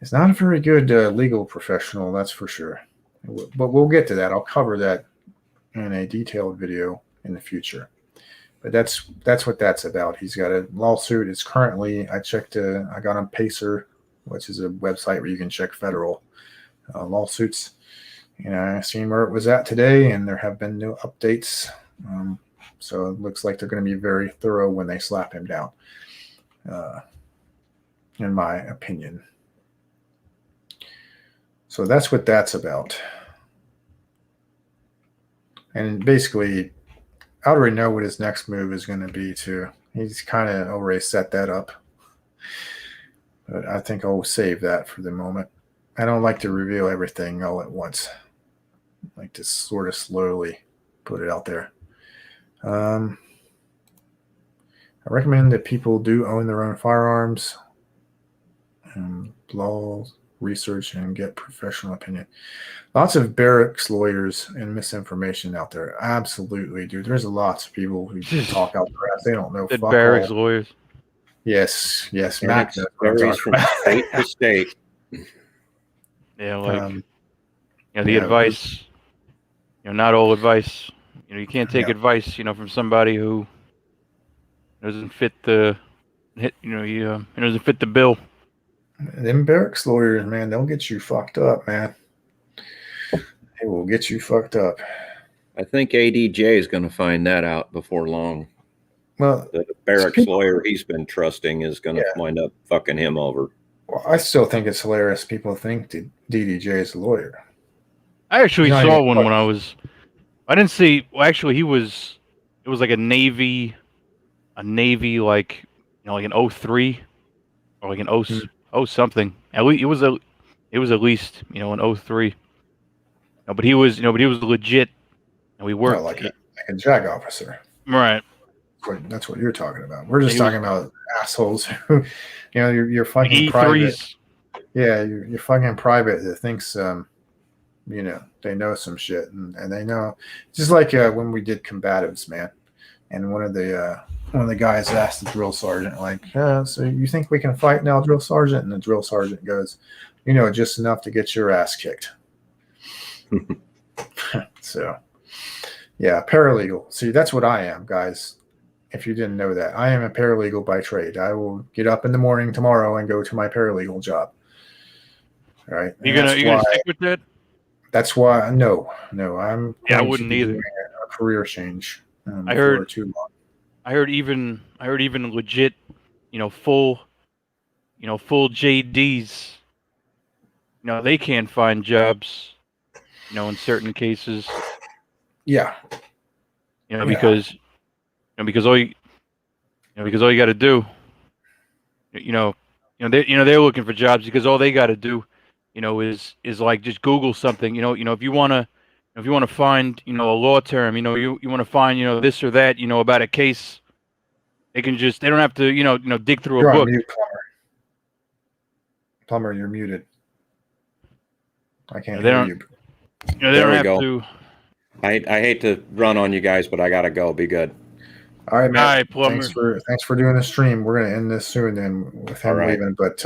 is not a very good legal professional, that's for sure. But we'll get to that. I'll cover that in a detailed video in the future. But that's what that's about. He's got a lawsuit. It's currently, I checked, I got on Pacer, which is a website where you can check federal lawsuits. And I seen where it was at today, and there have been no updates. So it looks like they're going to be very thorough when they slap him down, in my opinion. So that's what that's about. And basically, I already know what his next move is going to be, too. He's kind of already set that up. But I think I'll save that for the moment. I don't like to reveal everything all at once. I like to sort of slowly put it out there. I recommend that people do own their own firearms, and law research, and get professional opinion. Lots of barracks lawyers and misinformation out there. Absolutely, dude. There's lots of people who talk out their ass. They don't know. The barracks lawyers. Yes. Matt varies from state to state. Yeah, like the advice. Not all advice. You can't take advice, from somebody who doesn't fit the doesn't fit the bill. Them barracks lawyers, man, they'll get you fucked up, man. They will get you fucked up. I think ADJ is going to find that out before long. Well, the barracks lawyer he's been trusting is going to wind up fucking him over. Well, I still think it's hilarious. People think DDJ is a lawyer. I actually saw one when I didn't see. Well, actually, it was like a Navy, like like an 03 or like an 0 something. At least it was at least an 03. No, but he was legit, and we worked like a JAG officer, right? That's what you're talking about. We're just talking about assholes who, you're fucking E3s. private. Yeah, you're fucking private that thinks they know some shit, and they know. Just like when we did combatives, man, and one of the guys asked the drill sergeant, like, so you think we can fight now, drill sergeant? And the drill sergeant goes, just enough to get your ass kicked. So, yeah, paralegal. See, that's what I am, guys. If you didn't know that, I am a paralegal by trade. I will get up in the morning tomorrow and go to my paralegal job. All right. You're gonna stick with that? That's why. No. I'm. I wouldn't either. A career change. I heard too long. I heard even legit, full JDs. They can't find jobs. In certain cases. Yeah. Because all you got to do, they're looking for jobs because all they got to do, is like just Google something. If you want to find, a law term, you want to find, this or that, about a case, they don't have to, dig through a book. Mute, Plummer, you're muted. I can't hear you. They don't have to. I hate to run on you guys, but I gotta go. Be good. All right, man. All right, Plummer. Thanks for doing the stream. We're gonna end this soon, then with him leaving. But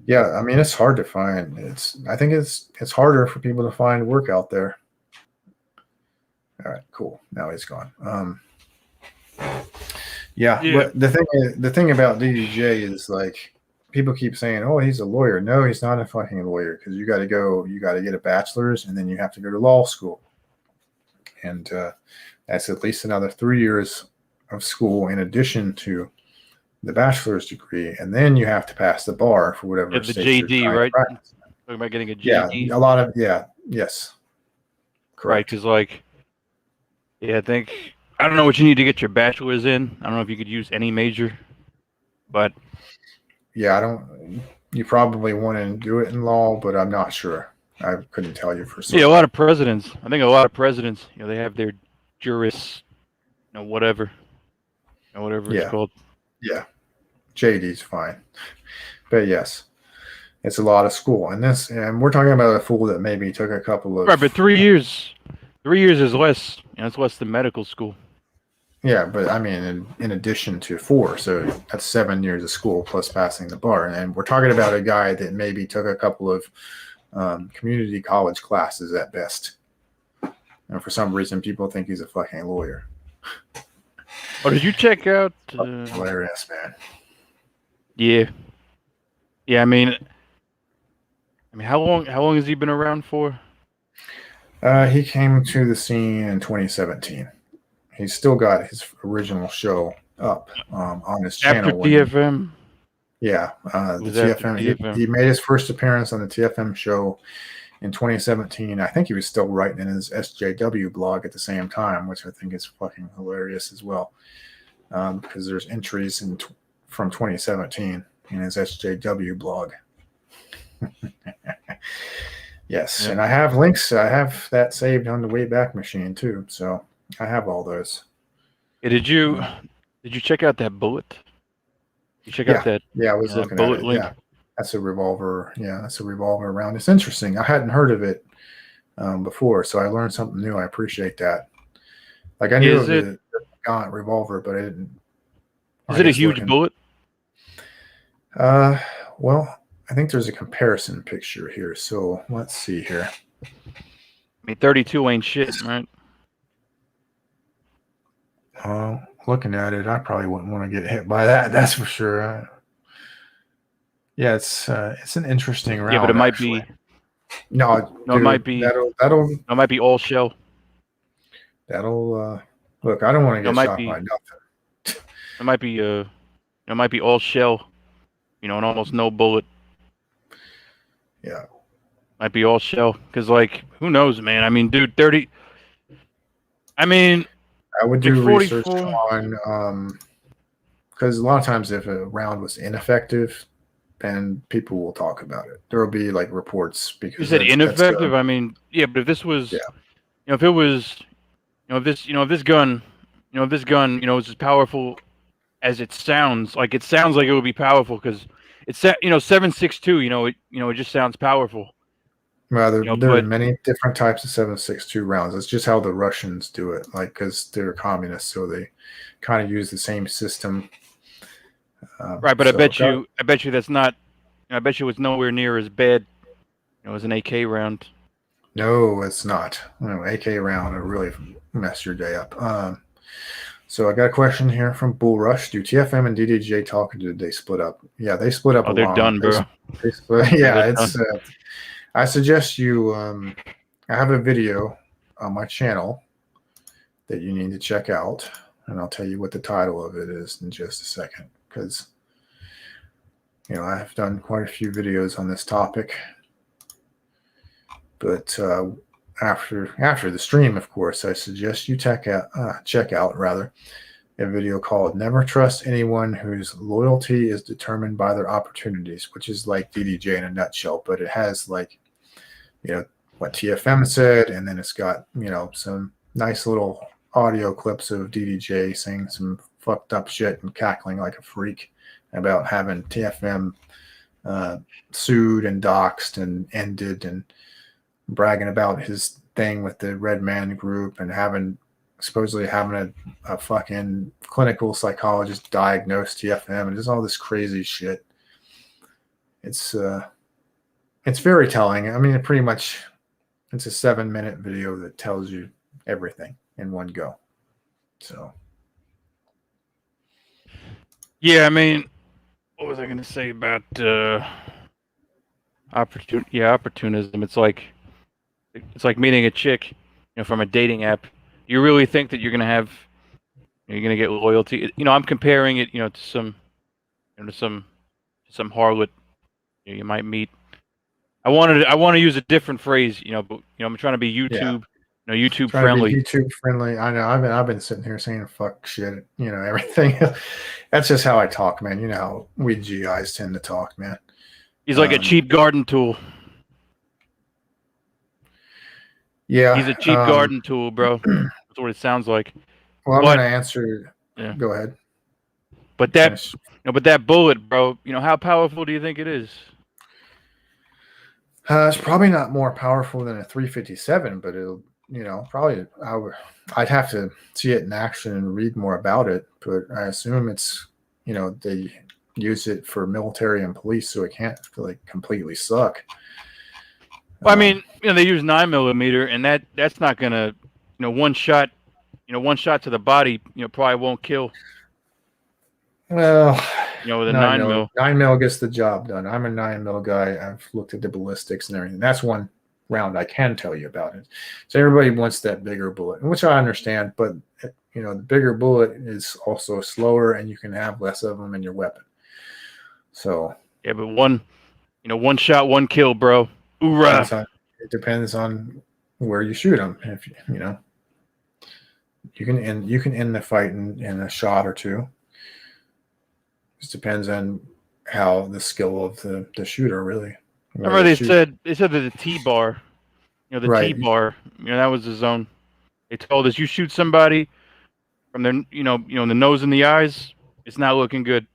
yeah, I mean, it's hard to find. I think it's harder for people to find work out there. All right, cool. Now he's gone. Yeah. But the thing about DDJ is like people keep saying, "Oh, he's a lawyer." No, he's not a fucking lawyer because you got to get a bachelor's and then you have to go to law school, and that's at least another 3 years of school in addition to the bachelor's degree, and then you have to pass the bar for whatever. The JD, right? Talking about getting a JD. Yeah, a lot of yes. Correct. Right, because I think I don't know what you need to get your bachelor's in. I don't know if you could use any major, but yeah, you probably want to do it in law, but I'm not sure. I couldn't tell you for certain. Yeah, a lot of presidents. I think a lot of presidents, they have their juris, whatever it's called. Yeah, JD's fine, but yes, it's a lot of school, and we're talking about a fool that maybe took a couple of right, but 3 years. 3 years is less. It's less than medical school. Yeah, but I mean, in addition to 4, so that's 7 years of school plus passing the bar, and we're talking about a guy that maybe took a couple of community college classes at best, and for some reason, people think he's a fucking lawyer. Oh, did you check out? Hilarious, man. Yeah. I mean, how long has he been around for? He came to the scene in 2017. He's still got his original show up on his channel. After TFM? Yeah, the TFM. He made his first appearance on the TFM show in 2017. I think he was still writing in his SJW blog at the same time, which I think is fucking hilarious as well. Because there's entries from 2017 in his SJW blog. Yes, and I have links. I have that saved on the Wayback Machine too, so I have all those. Yeah, did you check out that bullet? You check out that? Yeah, I was looking bullet at it. link. Yeah, that's a revolver. Yeah, that's a revolver round. It's interesting. I hadn't heard of it before, so I learned something new. I appreciate that. Like I knew of the Gaunt revolver, but I didn't. Is it a huge bullet? Well, I think there's a comparison picture here. So let's see here. I mean, 32 ain't shit, right? Looking at it, I probably wouldn't want to get hit by that. That's for sure. Yeah, it's an interesting round. Yeah, but it might actually. be. No, it might be. That'll. It might be all shell. That'll. Look, I don't want to get shot by nothing. It might be. It might be all shell. And almost no bullet. Yeah. Might be all shell. Because, like, who knows, man? I mean, dude, 30. I mean. I would do research on, because a lot of times if a round was ineffective, then people will talk about it. There will be like reports because you said ineffective. I mean, yeah, but if this was, if it was, if this gun, is as powerful as it sounds, like it sounds like it would be powerful because it's 7.62. It just sounds powerful. Well, there are many different types of 7.62 rounds. It's just how the Russians do it, like because they're communists, so they kind of use the same system. Right, but I bet you that's not. I bet you it's nowhere near as bad, as an AK round. No, it's not. AK round will really mess your day up. So I got a question here from Bull Rush. Do TFM and DDJ talk, or did they split up? Yeah, they split up. Oh, they're done, bro. They split, yeah, it's. I suggest you. I have a video on my channel that you need to check out, and I'll tell you what the title of it is in just a second, because I've done quite a few videos on this topic. But after the stream, of course, I suggest you check out a video called "Never Trust Anyone Whose Loyalty is Determined by Their Opportunities," which is like DDJ in a nutshell, but it has like what TFM said, and then it's got some nice little audio clips of DDJ saying some fucked up shit and cackling like a freak about having TFM sued and doxxed and ended, and bragging about his thing with the Red Man group and supposedly having a fucking clinical psychologist diagnose TFM and just all this crazy shit. It's very telling. I mean, it's a 7-minute video that tells you everything in one go. So. Yeah, I mean, what was I going to say about opportunism? It's like meeting a chick, from a dating app. You really think that you're going to get loyalty? I'm comparing it, to some harlot you might meet. I want to use a different phrase, but I'm trying to be YouTube, YouTube friendly. YouTube friendly. I know. I've been sitting here saying fuck shit, everything. That's just how I talk, man. You know how we GIs tend to talk, man. He's like a cheap garden tool. Yeah, he's a cheap garden tool, bro. That's what it sounds like. Well, I'm gonna answer. Yeah. Go ahead. But that bullet, bro. How powerful do you think it is? It's probably not more powerful than a 357, but probably I'd have to see it in action and read more about it, but I assume it's, they use it for military and police, so it can't like completely suck. Well, I mean, they use 9mm, and that's not gonna, one shot to the body, probably won't kill. Well, with a 9mm. 9mm gets the job done. I'm a 9mm guy. I've looked at the ballistics and everything. That's one round I can tell you about it. So everybody wants that bigger bullet, which I understand, but the bigger bullet is also slower, and you can have less of them in your weapon. So yeah, but one shot, one kill, bro. Hoorah! It depends on where you shoot them. If you can end the fight in a shot or two. Just depends on how the skill of the shooter really. Remember they said that the T-bar, right. T-bar, that was the zone. They told us you shoot somebody from their, the nose and the eyes, it's not looking good.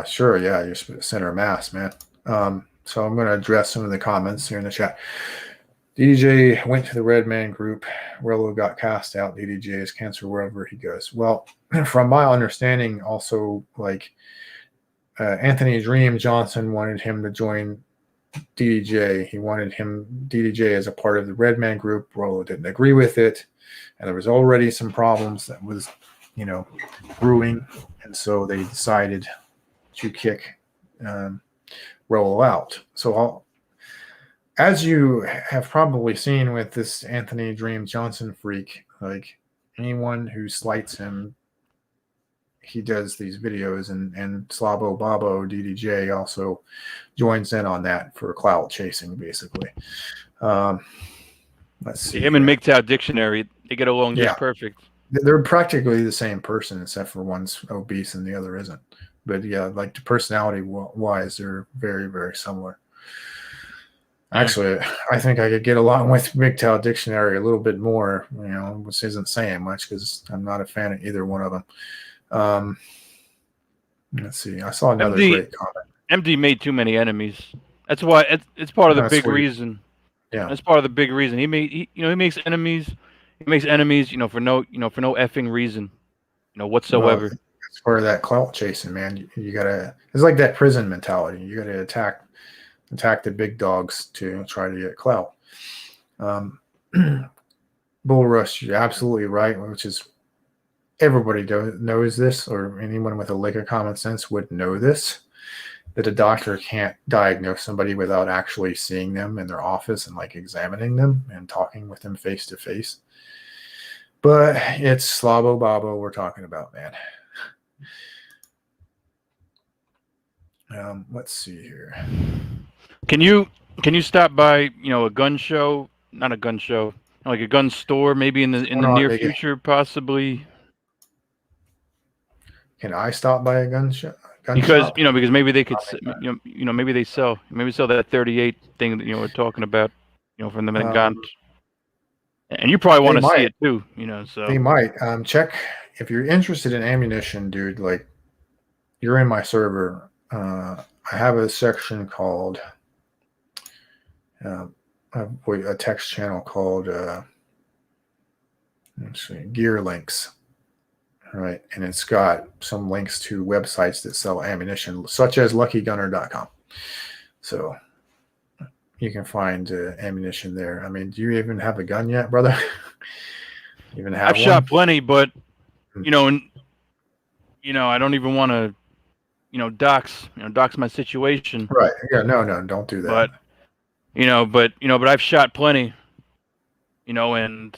Sure, yeah, you're center of mass, man. So I'm going to address some of the comments here in the chat. DDJ went to the Red Man group. Rello got cast out. DDJ is cancer wherever he goes. Well, from my understanding, also, like Anthony Dream Johnson wanted him to join DDJ. He wanted DDJ as a part of the Red Man group. Rello didn't agree with it. And there was already some problems that was, brewing. And so they decided to kick Rello out. So as you have probably seen with this Anthony Dream Johnson freak, like anyone who slights him, he does these videos, and Slabo Babo DDJ also joins in on that for clout chasing, basically. Let's see. Him and MGTOW dictionary, they get along just perfect. They're practically the same person, except for one's obese and the other isn't. But yeah, like the personality wise, they're very, very similar. Actually, I think I could get along with MGTOW dictionary a little bit more, which isn't saying much because I'm not a fan of either one of them. Let's see. I saw another great comment. MD made too many enemies. That's why it's part of the big reason. Yeah, that's part of the big reason. He makes enemies. He makes enemies, for no effing reason, whatsoever. Well, it's part of that clout chasing, man. You gotta. It's like that prison mentality. You gotta attack the big dogs to try to get clout. Bull Rush, you're absolutely right, which is everybody knows this, or anyone with a lick of common sense would know this, that a doctor can't diagnose somebody without actually seeing them in their office and like examining them and talking with them face to face. But it's Slabo Babo we're talking about, man. Let's see here. Can you stop by, a gun show? Not a gun show, like a gun store, maybe in the near future, possibly. Can I stop by a gun shop? Because maybe they could, maybe sell that 38 thing that we're talking about, from the gun. And you probably want to see it too, So they might check if you're interested in ammunition, dude. Like, you're in my server. I have a section called a text channel called let's see, gear links. All right, and it's got some links to websites that sell ammunition, such as luckygunner.com. So you can find ammunition there. I mean, do you even have a gun yet, brother? I've shot plenty, but I don't even want to, dox my situation. Right? Yeah, no, don't do that. But I've shot plenty, and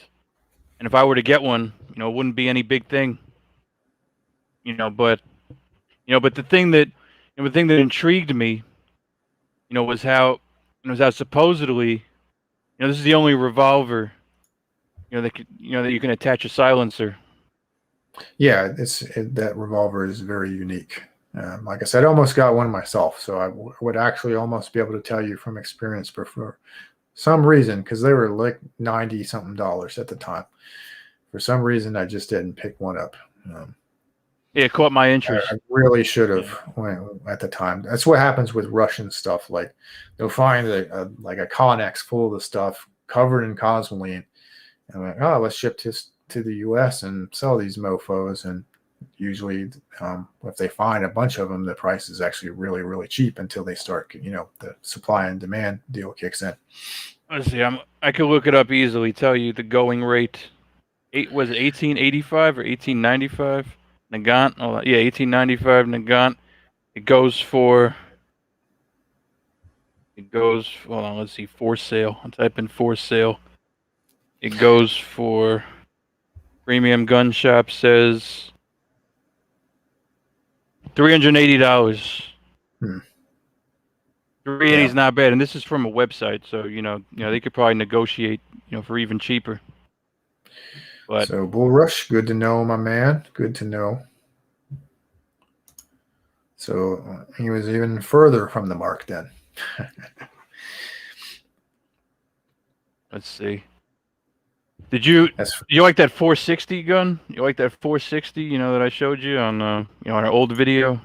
if I were to get one, it wouldn't be any big thing. But the thing that intrigued me, was how supposedly, this is the only revolver, that you can attach a silencer. Yeah, that revolver is very unique. Like I said, I almost got one myself, so I would actually almost be able to tell you from experience, but for some reason, because they were like $90-something at the time, for some reason I just didn't pick one up. It caught my interest. I really should have at the time. That's what happens with Russian stuff. Like, they'll find like a Connex full of the stuff, covered in cosmoline. And I'm like, oh, let's ship this to the U.S. and sell these mofos. And usually, if they find a bunch of them, the price is actually really, really cheap until they start, the supply and demand deal kicks in. Let's see. I could look it up easily. Tell you the going rate. Was it 1885 or 1895? Nagant. Oh, yeah, 1895 Nagant. It goes for. Hold on. Let's see. For sale. I'll type in for sale. It goes for. Premium Gun Shop says $380. $380 is not bad, and this is from a website, so they could probably negotiate, for even cheaper. But so Bull Rush, good to know, my man. Good to know. So he was even further from the mark then. let's see. Did you like that 460 gun? You like that 460? That I showed you on on our old video.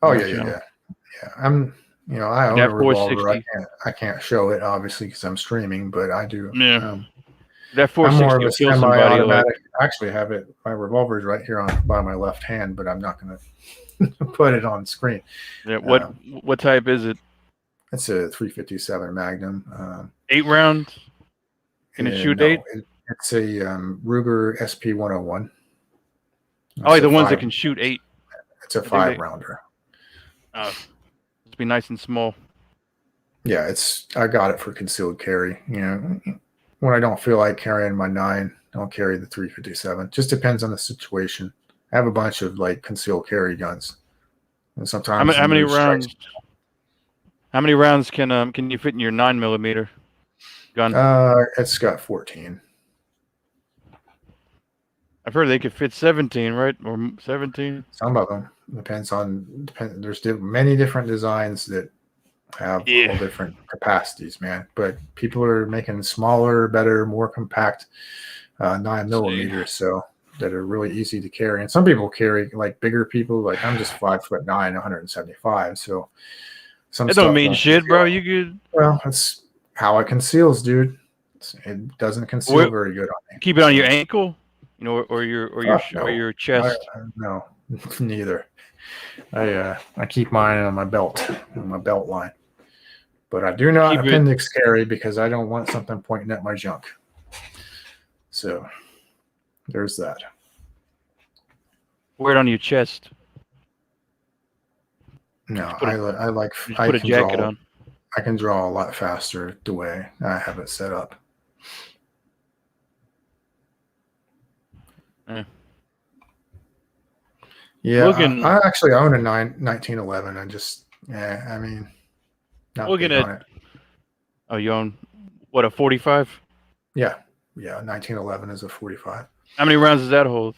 Oh yeah. I'm. I own a revolver. I can't show it obviously because I'm streaming, but I do. Yeah. That 460 I'm more of a semi-automatic. I actually have it. My revolver is right here by my left hand, but I'm not going to put it on screen. Yeah. What type is it? It's a 357 Magnum. 8 rounds. Can it shoot 8? It's a Ruger SP 101. Oh, the ones that can shoot 8. It's a 5-rounder. Oh, it'd be nice and small. Yeah, I got it for concealed carry. When I don't feel like carrying my 9, I'll carry the 357. Just depends on the situation. I have a bunch of concealed carry guns, and sometimes how many rounds? How many rounds can you fit in your 9mm gun? It's got 14. I've heard they could fit 17, right? Or 17. Some of them depends. There's many different designs that have all different capacities, man. But people are making smaller, better, more compact 9mm, so that are really easy to carry. And some people carry bigger people. Like I'm just 5'9", 175. So some. It don't mean shit, bro. You could. Well, that's how it conceals, dude. It doesn't conceal very good on me. Keep it on your ankle. Or your chest. No, neither. I keep mine on my belt line, but I do not appendix carry because I don't want something pointing at my junk. So there's that. Wear it on your chest. No, put a jacket on. I can draw a lot faster the way I have it set up. Yeah, I actually own a 1911. I just, I mean, not looking at it. Oh, you own what, a 45? Yeah, 1911 is a 45. How many rounds does that hold?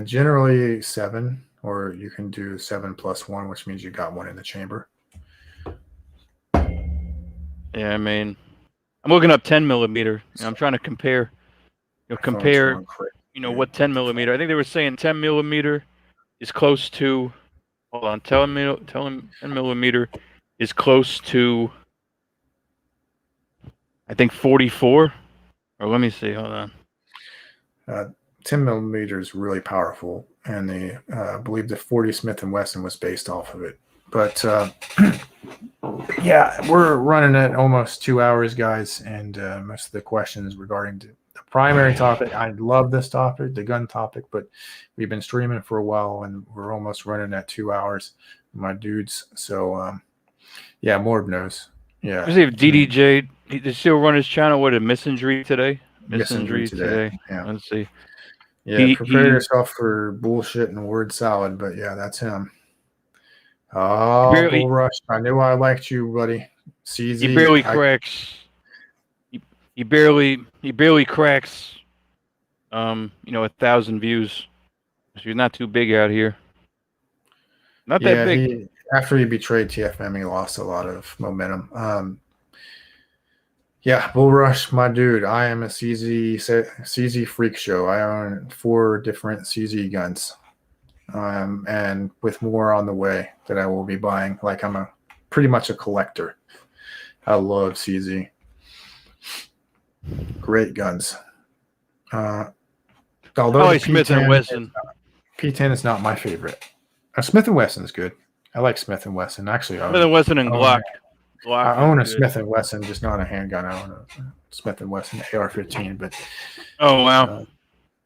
Generally 7, or you can do 7+1, which means you got one in the chamber. Yeah, I mean, I'm looking up 10mm. I'm trying to compare. What 10mm? I think they were saying 10mm is close to. Hold on, 10mm is close to. I think 44. Or let me see. Hold on. 10mm is really powerful, and I believe the 40 Smith & Wesson was based off of it. But yeah, we're running at almost 2 hours, guys, and most of the questions regarding the primary topic. I love this topic, the gun topic, but we've been streaming for a while, and we're almost running at 2 hours, my dudes. So yeah, Morb knows. Yeah. Let's see if DDJ, he still run his channel. What, a Misandry today? Misandry today. Yeah. Let's see. Yeah, prepare yourself for bullshit and word salad, but yeah, that's him. Oh, Bull Rush! I knew I liked you, buddy. CZ, he barely cracks. He barely cracks. 1,000 views. So he's not too big out here. Not that big. After he betrayed TFM, he lost a lot of momentum. Yeah, Bull Rush, my dude. I am a CZ freak show. I own 4 different CZ guns. And with more on the way that I will be buying. I'm pretty much a collector. I love CZ. Great guns. I Although like the Smith and Wesson. P10 is not my favorite. Smith and Wesson is good. I like Smith and Wesson. Actually, Smith and Wesson and I own- Glock. Glock I own a is good. Smith and Wesson, just not a handgun. I own a Smith and Wesson AR-15. But Oh wow!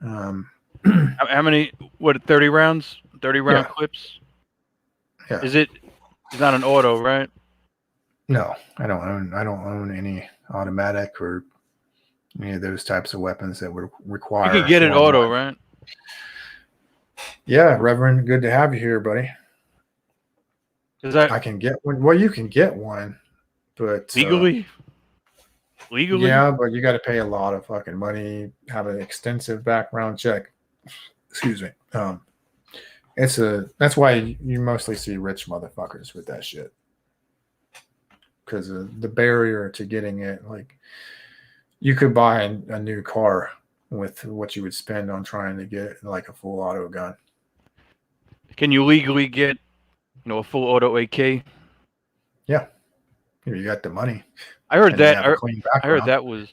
How many? What? 30 rounds? 30 round Yeah. clips? Yeah. Is it? It's not an auto, right? No, I don't own any automatic or any of those types of weapons that would require. You can get it Form auto, one. right? Yeah, Reverend, good to have you here, buddy. Is that I can get one. Well, you can get one, but legally? Legally? yeah, but you got to pay a lot of fucking money, have an extensive background check. Excuse me. That's why you mostly see rich motherfuckers with that shit, because the barrier to getting it. Like, you could buy a new car with what you would spend on trying to get like a full auto gun. Can you legally get, a full auto AK? Yeah, you got the money. I heard and you that. have a clean I heard background. that was.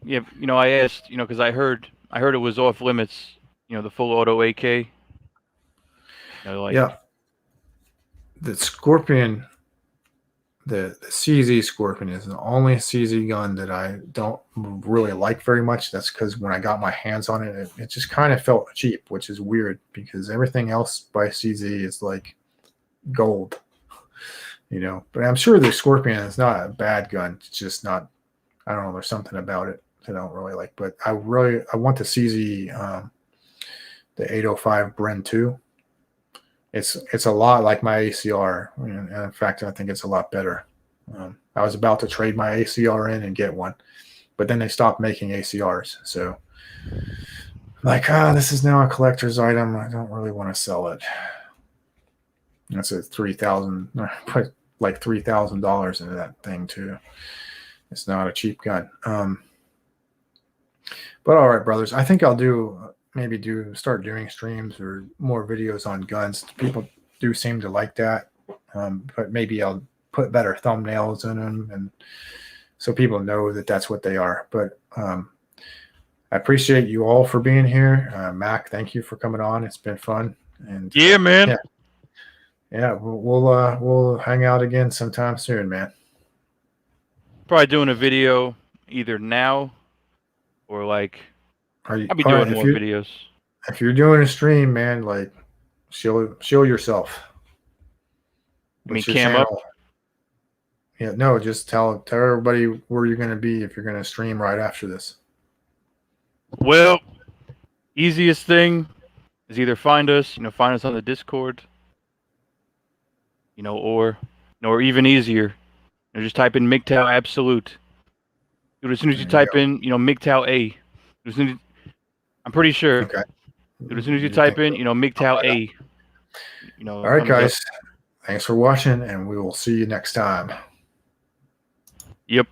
Yeah, I asked, because I heard it was off limits. The full auto AK. Yeah, the Scorpion, the CZ Scorpion is the only CZ gun that I don't really like very much. That's because when I got my hands on it, it just kind of felt cheap, which is weird because everything else by CZ is like gold, But I'm sure the Scorpion is not a bad gun. It's just not. I don't know. There's something about it that I don't really like. But I want the CZ, the 805 Bren 2. It's a lot like my ACR. And in fact, I think it's a lot better. I was about to trade my ACR in and get one, but then they stopped making ACRs. So, this is now a collector's item. I don't really want to sell it. That's a put like $3,000 into that thing too. It's not a cheap gun. But all right, brothers, I think I'll start doing streams or more videos on guns. People do seem to like that. But maybe I'll put better thumbnails in them, and so people know that that's what they are. But I appreciate you all for being here. Mac, thank you for coming on. It's been fun. And yeah, man. Yeah, we'll hang out again sometime soon, man. Probably doing a video either now or I'll be doing more videos. If you're doing a stream, man, show yourself. You mean cam up? Yeah, no, just tell everybody where you're going to be if you're going to stream right after this. Well, easiest thing is either find us on the Discord, or even easier, just type in MGTOW Absolute. Dude, as soon as you type in, MGTOW A, I'm pretty sure. Okay. Dude, as soon as you type in, MGTOW A, All right, guys. Thanks for watching, and we will see you next time. Yep.